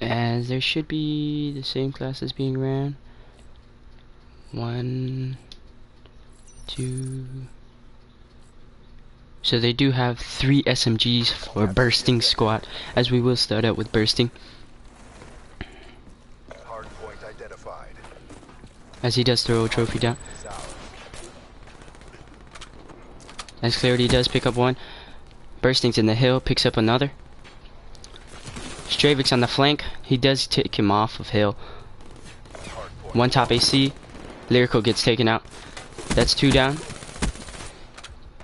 As there should be the same classes being ran. 1, 2. So they do have 3 SMGs for bursting squad, as we will start out with bursting. Hardpoint identified. As he does throw a trophy down. As Clarity does pick up one. Bursting's in the hill, picks up another. Stravix on the flank, he does take him off of hill. One top AC, Lyrical gets taken out. That's 2 down.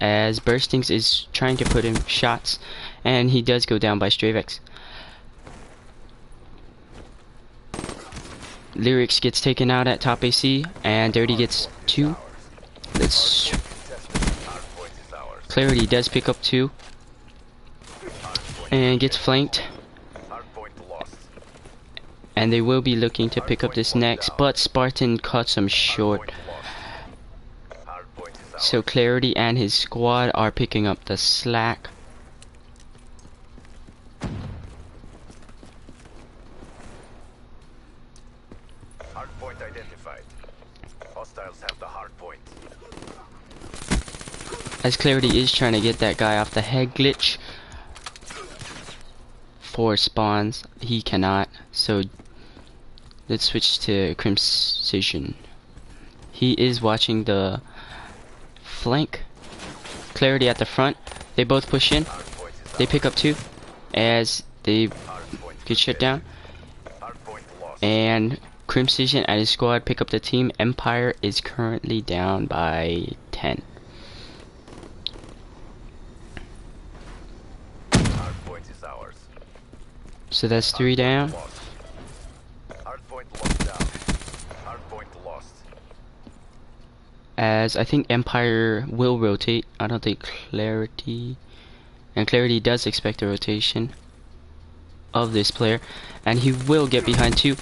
As Burstings is trying to put in shots, and he does go down by Stravix. Lyrics gets taken out at top AC, and Dirty gets 2. Let's... Clarity does pick up 2, and gets flanked. And they will be looking to pick up this next, but Spartan cuts him short. So Clarity and his squad are picking up the slack. Hardpoint identified. Hostiles have the hardpoint. As Clarity is trying to get that guy off the head glitch. 4 spawns, he cannot. So let's switch to Crimson. He is watching the flank. Clarity at the front. They both push in. They pick up 2 as they get shut down. And Crimson and his squad pick up the team. Empire is currently down by 10. So that's 3 down. As I think Empire will rotate. I don't think Clarity. And Clarity does expect a rotation of this player. And he will get behind 2.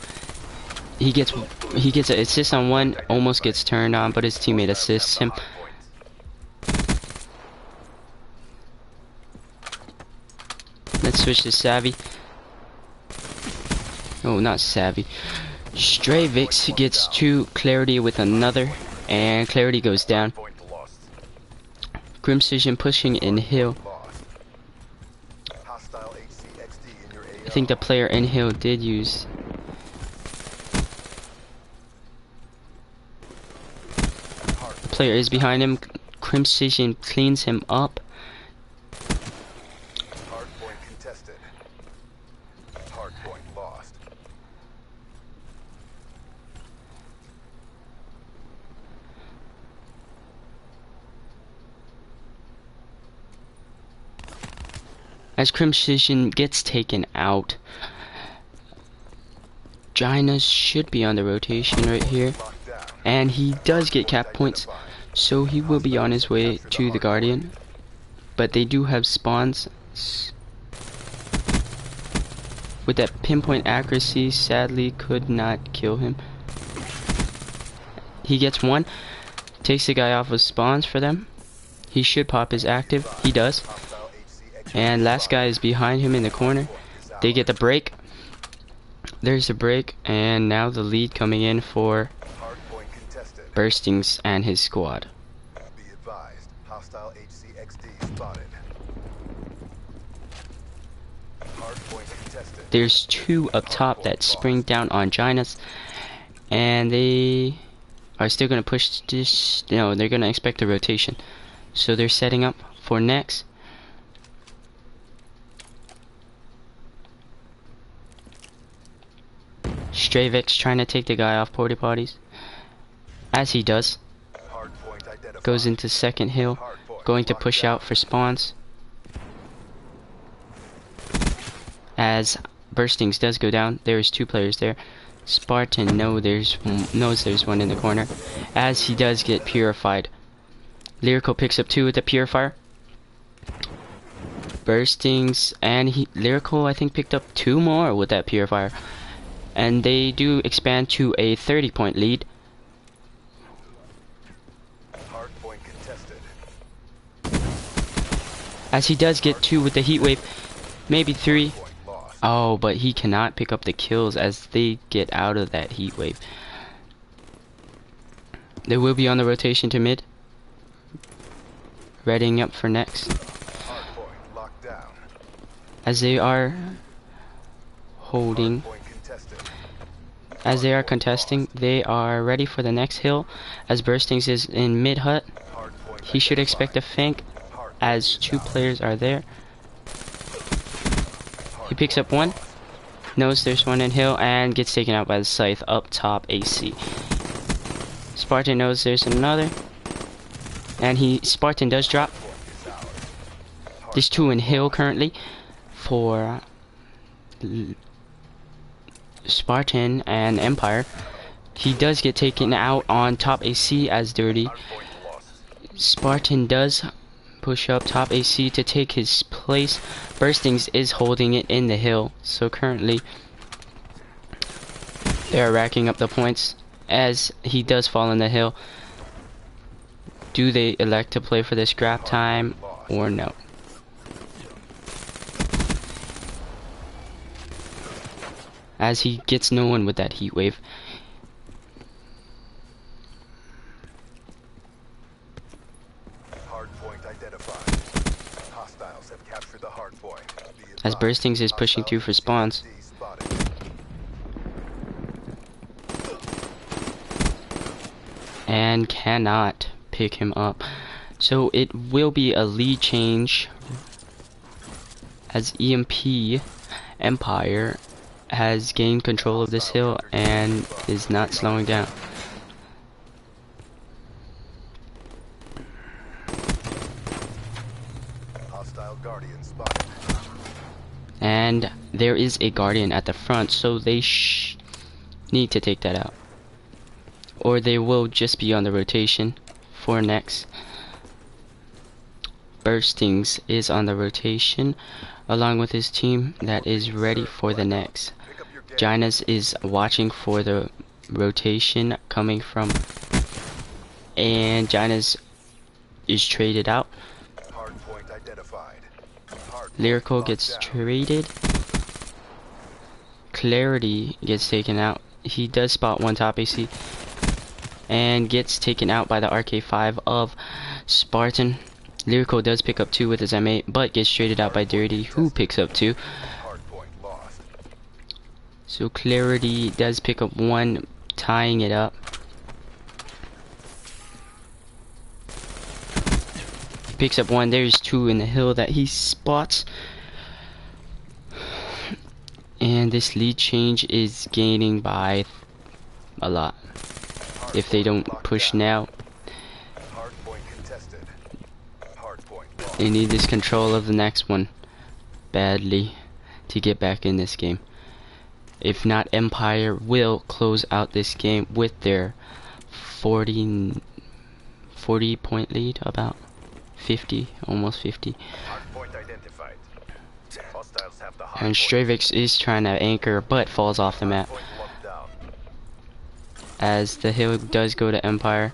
He gets an assist on 1, almost gets turned on, but his teammate assists him. Let's switch to Savvy. Oh, not Savvy. Stravix gets 2, Clarity with another. And Clarity goes down. Crimson pushing in hill. I think the player in hill did use. The player is behind him. Crimson cleans him up. Hardpoint contested. Hardpoint lost. As Crimson gets taken out, Gina should be on the rotation right here. And he does get cap points, so he will be on his way to the Guardian. But they do have spawns. With that pinpoint accuracy, sadly could not kill him. He gets 1. Takes the guy off of spawns for them. He should pop his active. He does. And last guy is behind him in the corner. They get the break. There's the break. And now the lead coming in for Burstings and his squad. Be advised, hostile HCXD spotted. Hardpoint contested. There's two up top that spring down on Ginas. And they are still going to push this. No, they're going to expect a rotation. So they're setting up for next. Stravix trying to take the guy off porta potties. As he does. Goes into second hill. Going to push out for spawns. As Burstings does go down. There's two players there. Spartan knows there's one in the corner. As he does get purified. Lyrical picks up two with the purifier. Burstings and Lyrical I think picked up two more with that purifier. And they do expand to a 30-point lead. Hardpoint contested. As he does get two with the heat wave, maybe three. Oh, but he cannot pick up the kills as they get out of that heat wave. They will be on the rotation to mid. Readying up for next. Hardpoint locked down. As they are holding. As they are contesting, they are ready for the next hill. As Burstings is in mid hut, he should expect a flank as two players are there. He picks up one, knows there's one in hill, and gets taken out by the scythe up top AC. Spartan knows there's another, and Spartan does drop. There's two in hill currently for Spartan and Empire. He does get taken out on top AC as Dirty. Spartan does push up top AC to take his place. Burstings is holding it in the hill. So currently they are racking up the points as he does fall in the hill. Do they elect to play for the scrap time or no? As he gets no one with that heat wave. Hardpoint identified. Hostiles have captured the hardpoint. As Burstings is pushing through for spawns. And cannot pick him up. So it will be a lead change as EMP Empire has gained control of this hill and is not slowing down. Hostile Guardian spotted. And there is a Guardian at the front, so they need to take that out. Or they will just be on the rotation for next. Burstings is on the rotation along with his team that is ready for the next. Ginas is watching for the rotation coming from, and Ginas is traded out. Hardpoint identified. Lyrical gets traded. Clarity gets taken out. He does spot one top AC and gets taken out by the RK5 of Spartan. Lyrical does pick up two with his M8, but gets traded out by Dirty, who picks up two. So Clarity does pick up one, tying it up. He picks up one. There's two in the hill that he spots. And this lead change is gaining by a lot. If they don't push now, they need this control of the next one badly to get back in this game. If not, Empire will close out this game with their 40 point lead, about 50, almost 50. And Stravix is trying to anchor but falls off the map as the hill does go to Empire.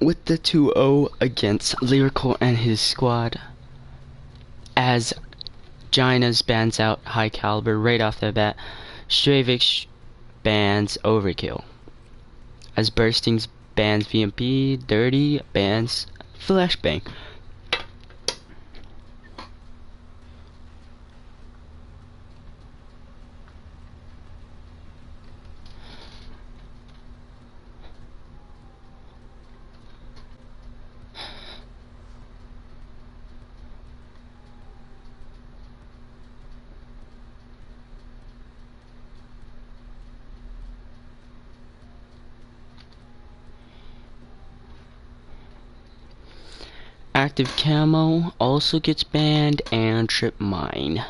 with the 2-0 against Lyrical and his squad, as Ginas bans out High Caliber right off the bat. Stravix bans Overkill, as Burstings bans VMP, Dirty bans Flashbang. Active Camo also gets banned, and Trip Mine.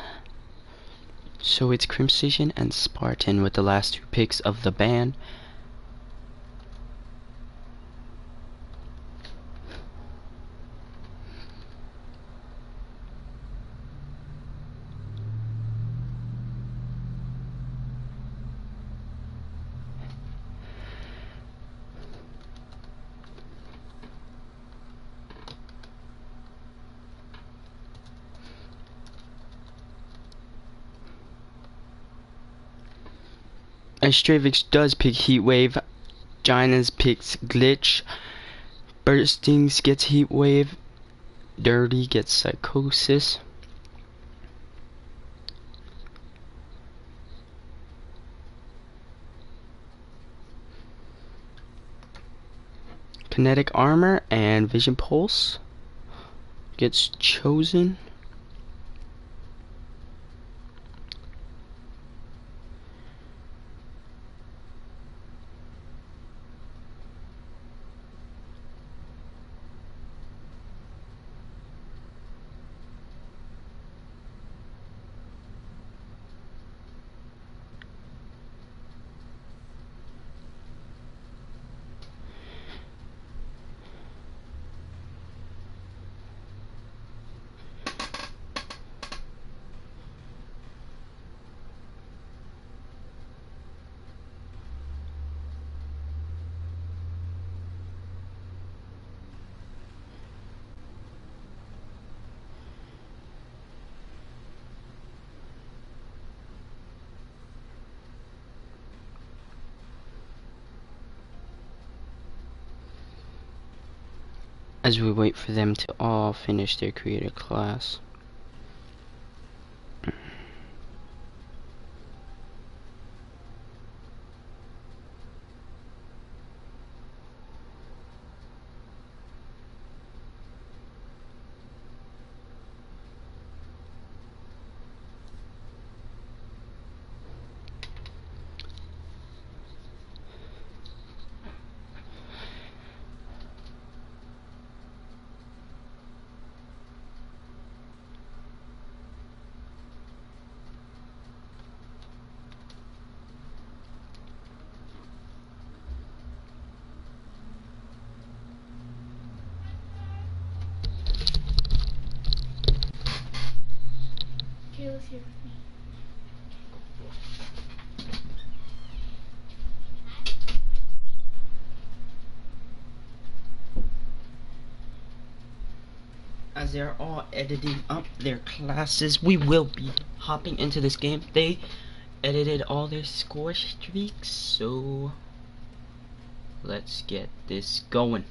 So it's Crimstation and Spartan with the last 2 picks of the ban. And Stravix does pick Heatwave, Ginas picks Glitch, Burstings gets Heatwave, Dirty gets Psychosis. Kinetic Armor and Vision Pulse gets chosen. As we wait for them to all finish their creator class. Kayla's here with me. As they're all editing up their classes, we will be hopping into this game. They edited all their score streaks, so let's get this going.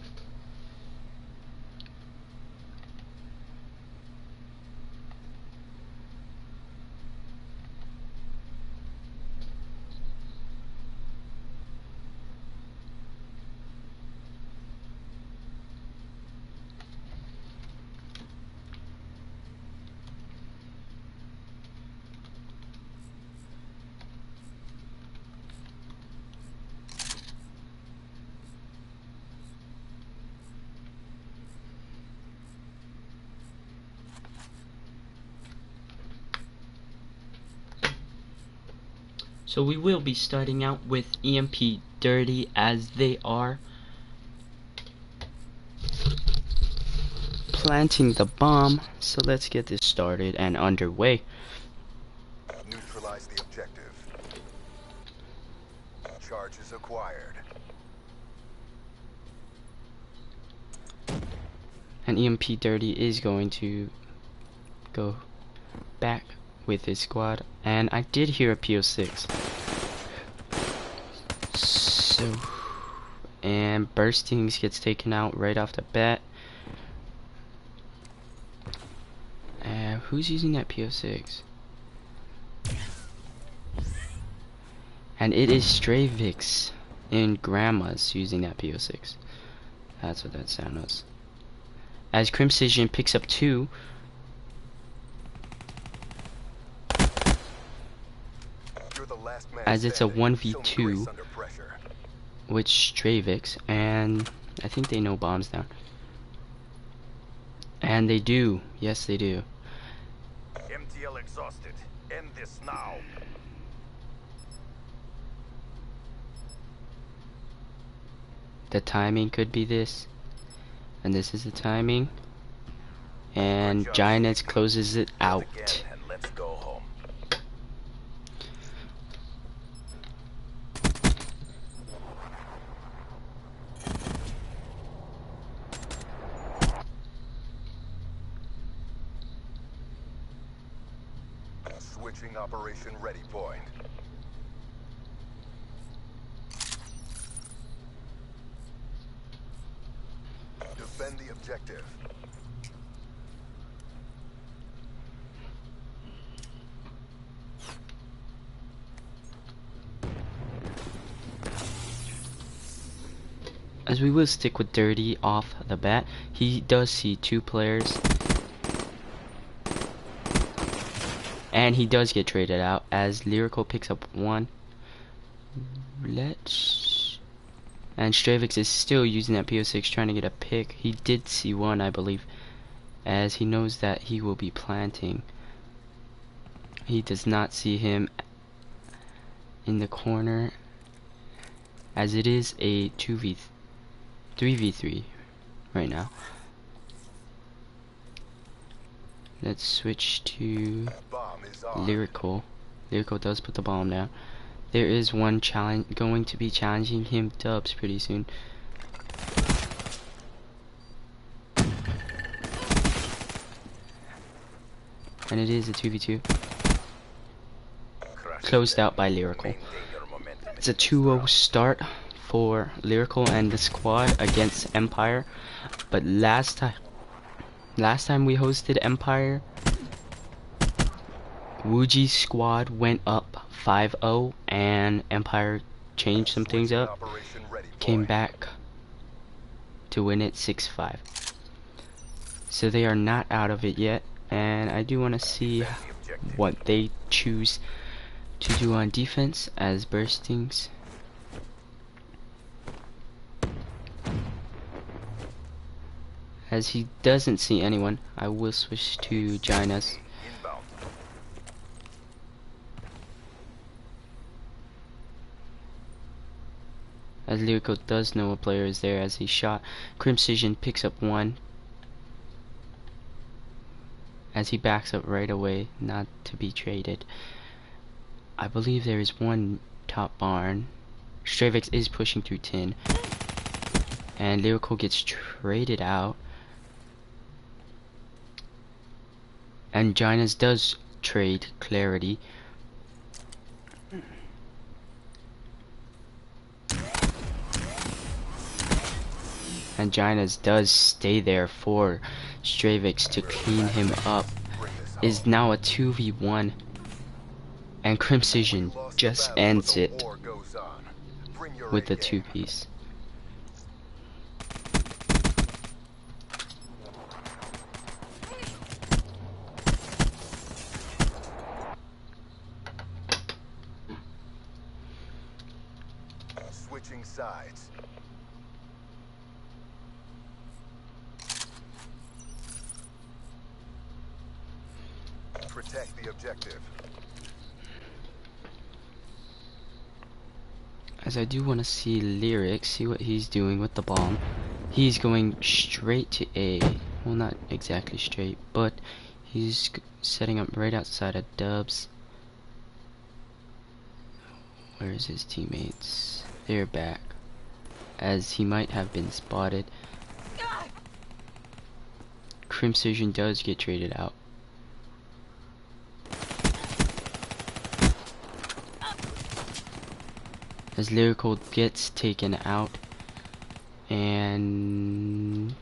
So we will be starting out with EMP Dirty, as they are planting the bomb. So let's get this started and underway. Neutralize the objective. Charges acquired. And EMP30 is going to go back with his squad. And I did hear a PO6. So, and Burstings gets taken out right off the bat. Who's using that PO6? And it is Stravix in Grandma's using that PO6. That's what that sound was. As Crimcision picks up 2. As it's a 1v2 with Stravix, and I think they know bombs down. And they do. Yes, they do. MTL exhausted. End this now. The timing could be this. And this is the timing. And Giants closes it out. And let's go home. Switching operation ready point. Defend the objective. As we will stick with Dirty off the bat, he does see 2 players. And he does get traded out as Lyrical picks up 1. And Stravix is still using that PO6 trying to get a pick. He did see 1, I believe, as he knows that he will be planting. He does not see him in the corner, as it is a 3v3 right now. Let's switch to Lyrical. Lyrical does put the bomb down. There is one going to be challenging him dubs pretty soon. And it is a 2v2. Closed out by Lyrical. It's a 2-0 start for Lyrical and the squad against Empire. But last time we hosted Empire, Wuji's squad went up 5-0 and Empire changed some things up, came back to win it 6-5. So they are not out of it yet, and I do want to see what they choose to do on defense as Burstings. As he doesn't see anyone, I will switch to Ginas. As Lyrical does know a player is there as he shot. Crimcision picks up 1. As he backs up right away, not to be traded. I believe there is one top barn. Stravix is pushing through tin. And Lyrical gets traded out. And Ginas does trade Clarity. And Ginas does stay there for Stravix to clean him up. Is now a 2v1. And Crimcision just ends it with the 2-piece. Switching sides. Protect the objective. As I do want to see Lyric, see what he's doing with the bomb. He's going straight to A. Well, not exactly straight, but he's setting up right outside of Dubs. Where's his teammates? They're back. As he might have been spotted. Crimcision does get traded out. As Lyrical gets taken out, and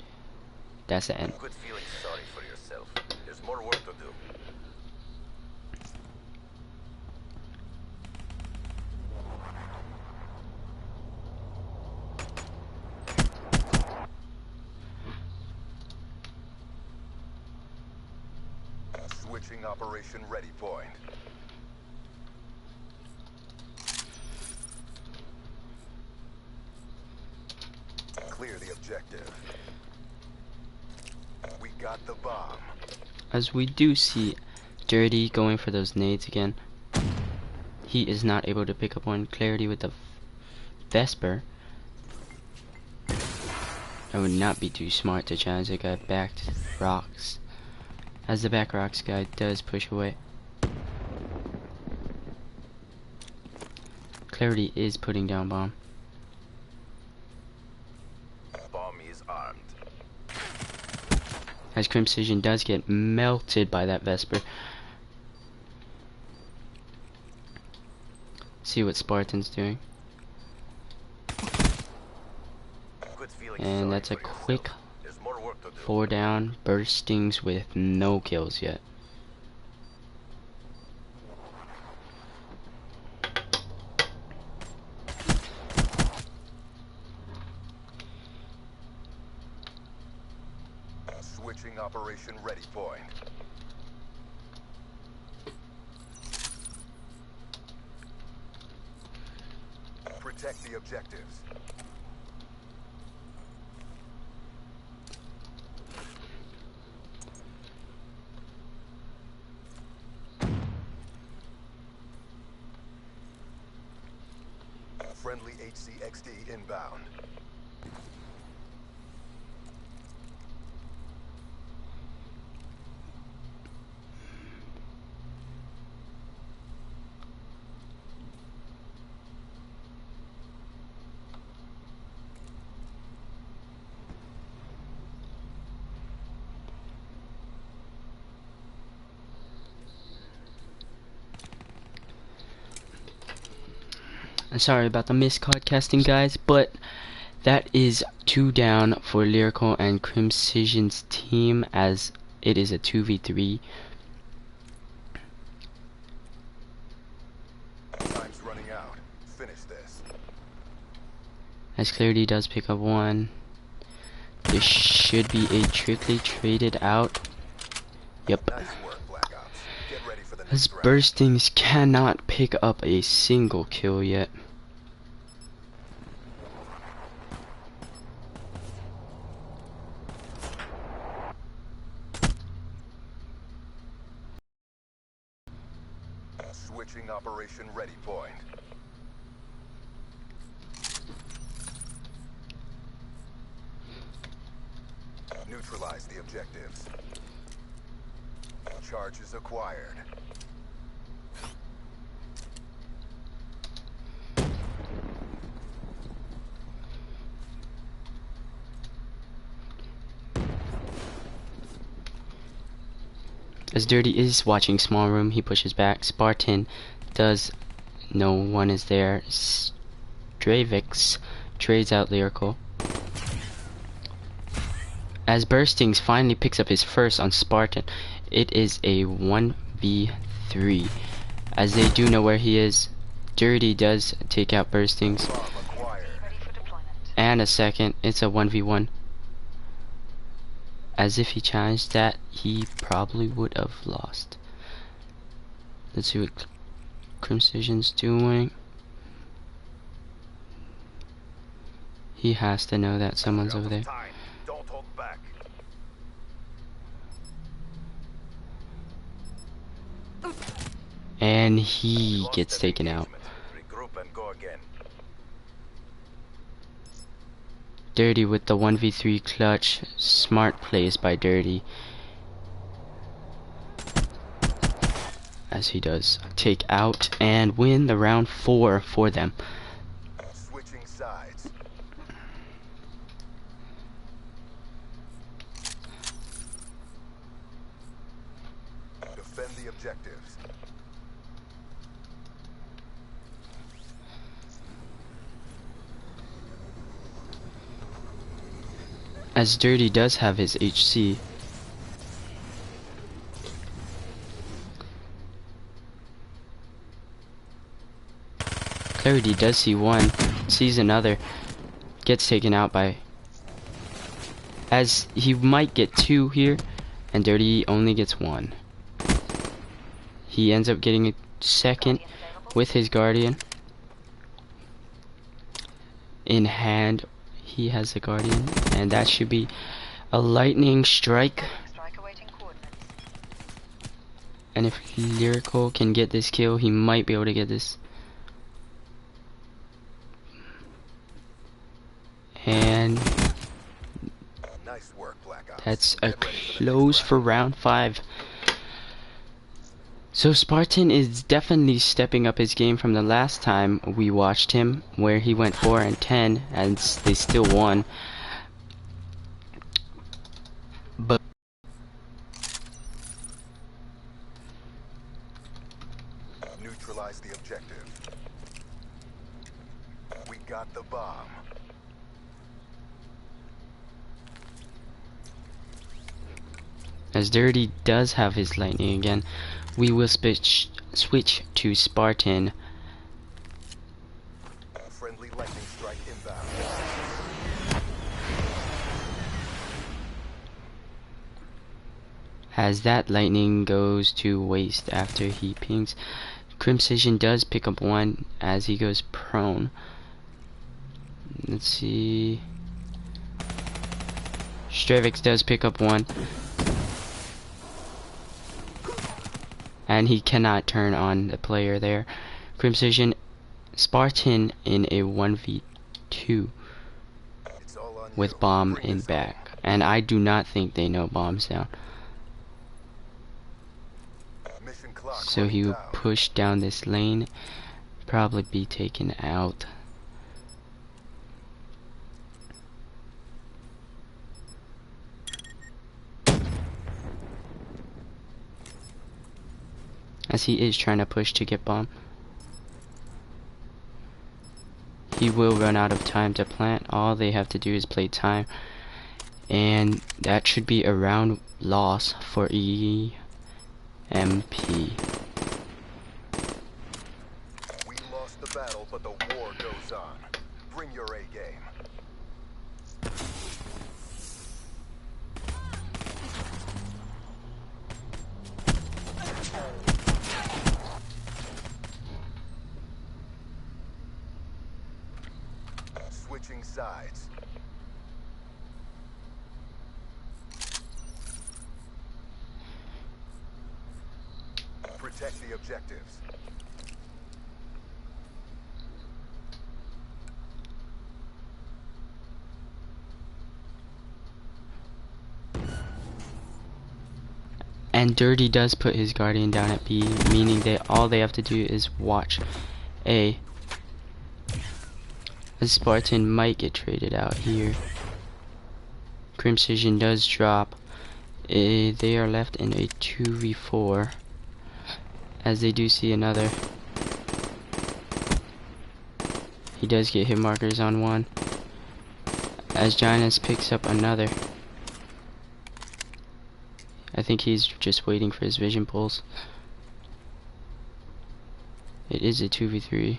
that's the end. Quit feeling sorry for yourself. There's more work to do. Switching operation ready point. Clear the objective. We got the bomb. As we do see Dirty going for those nades again. He is not able to pick up one. Clarity with the Vesper. I would not be too smart to challenge the guy back to rocks. As the back rocks guy does push away. Clarity is putting down bomb. Bomb is armed. As Crimcision does get melted by that Vesper. See what Spartan's doing. And that's a quick 4 down. Burstings with no kills yet. Switching operation ready point. Protect the objectives. Friendly HCXD inbound. I'm sorry about the miscard casting, guys, but that is 2 down for Lyrical and Crimcision's team, as it is a 2v3. Time's running out. Finish this. As Clarity does pick up one. This should be a trickley traded out. Yep. Nice work, Black Ops. Get ready for the As next round. Burstings cannot pick up a single kill yet. Switching operation ready point. Neutralize the objectives. Charges acquired. As Dirty is watching small room, he pushes back. Spartan does, no one is there. Stravix trades out Lyrical. As Burstings finally picks up his first on Spartan, it is a 1v3. As they do know where he is, Dirty does take out Burstings. Bomb acquired. And a second, it's a 1v1. As if he challenged that, he probably would have lost. Let's see what Crimcision's doing. He has to know that someone's over there. Time. Don't hold back. And he Lost gets that taken out. engagement. Regroup and go again. Dirty with the 1v3 clutch. Smart plays by Dirty. As he does take out and win the round 4 for them. Switching sides. the objectives. As Dirty does have his HC. Clarity does see one, sees another, gets taken out by, as he might get two here, and Dirty only gets one. He ends up getting a second with his Guardian in hand. He has the Guardian, and that should be a lightning strike. And if Lyrical can get this kill, he might be able to get this. And Nice work, Black Ops. that's a close for round 5. So Spartan is definitely stepping up his game from the last time we watched him, where he went 4 and 10 and they still won. But Neutralize the objective. We got the bomb. as Dirty does have his lightning again, we will switch to Spartan. Friendly lightning strike inbound. As that lightning goes to waste after he pings. Crimcision does pick up one as he goes prone. Let's see. Stravix does pick up one. And he cannot turn on the player there. Crimcision, Spartan in a 1v2 with bomb in back. And I do not think they know bombs down. So he will push down this lane, probably be taken out. As he is trying to push to get bomb. He will run out of time to plant. All they have to do is play time. And that should be a round loss for EMP. We lost the battle, but the war goes on. Bring your A game. Switching sides. Protect the objectives. And Dirty does put his Guardian down at B, meaning that all they have to do is watch A. The Spartan might get traded out here. Crimcision does drop. They are left in a 2v4. As they do see another. He does get hit markers on one. As Giannis picks up another. I think he's just waiting for his vision pulse. It is a 2v3.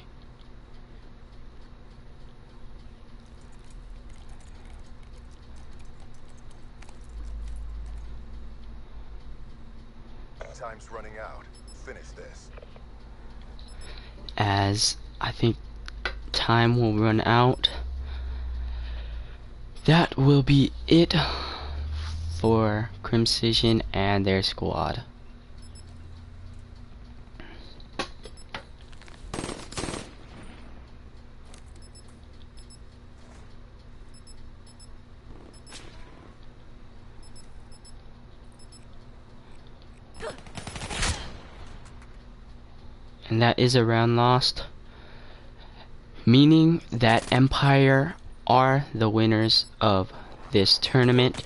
Time's running out. Finish this. As I think time will run out. That will be it for Crimcision and their squad. And that is a round lost, meaning that Empire are the winners of this tournament.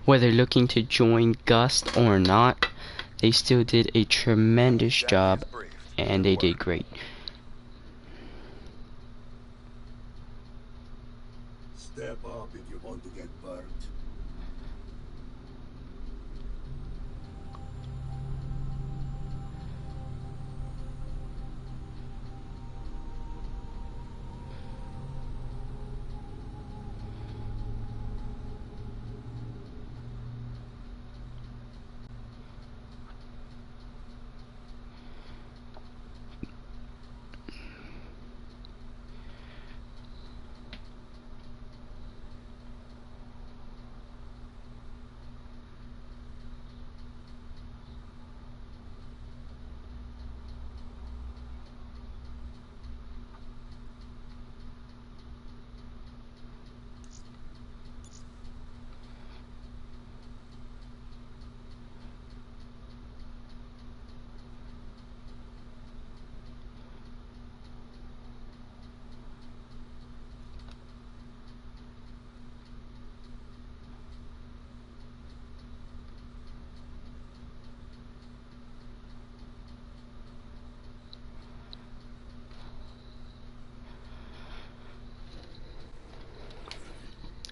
whether looking to join Gust or not, they still did a tremendous job, and they did great. Step up if you want to get burnt.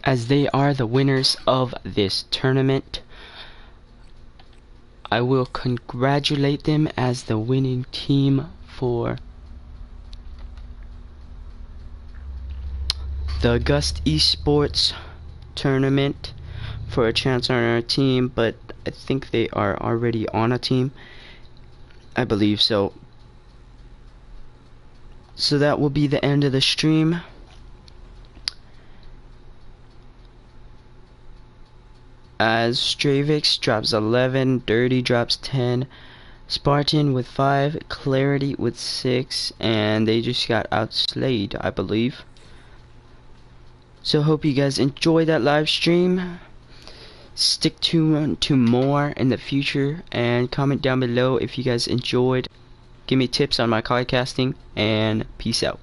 As they are the winners of this tournament, I will congratulate them as the winning team for the Gust eSports tournament for a chance on our team, but I think they are already on a team. I believe so. So that will be the end of the stream. As Stravix drops 11, Dirty drops 10, Spartan with 5, Clarity with 6, and they just got outslayed, I believe. So hope you guys enjoy that live stream. Stick to more in the future, and comment down below if you guys enjoyed. Give me tips on my card casting, and peace out.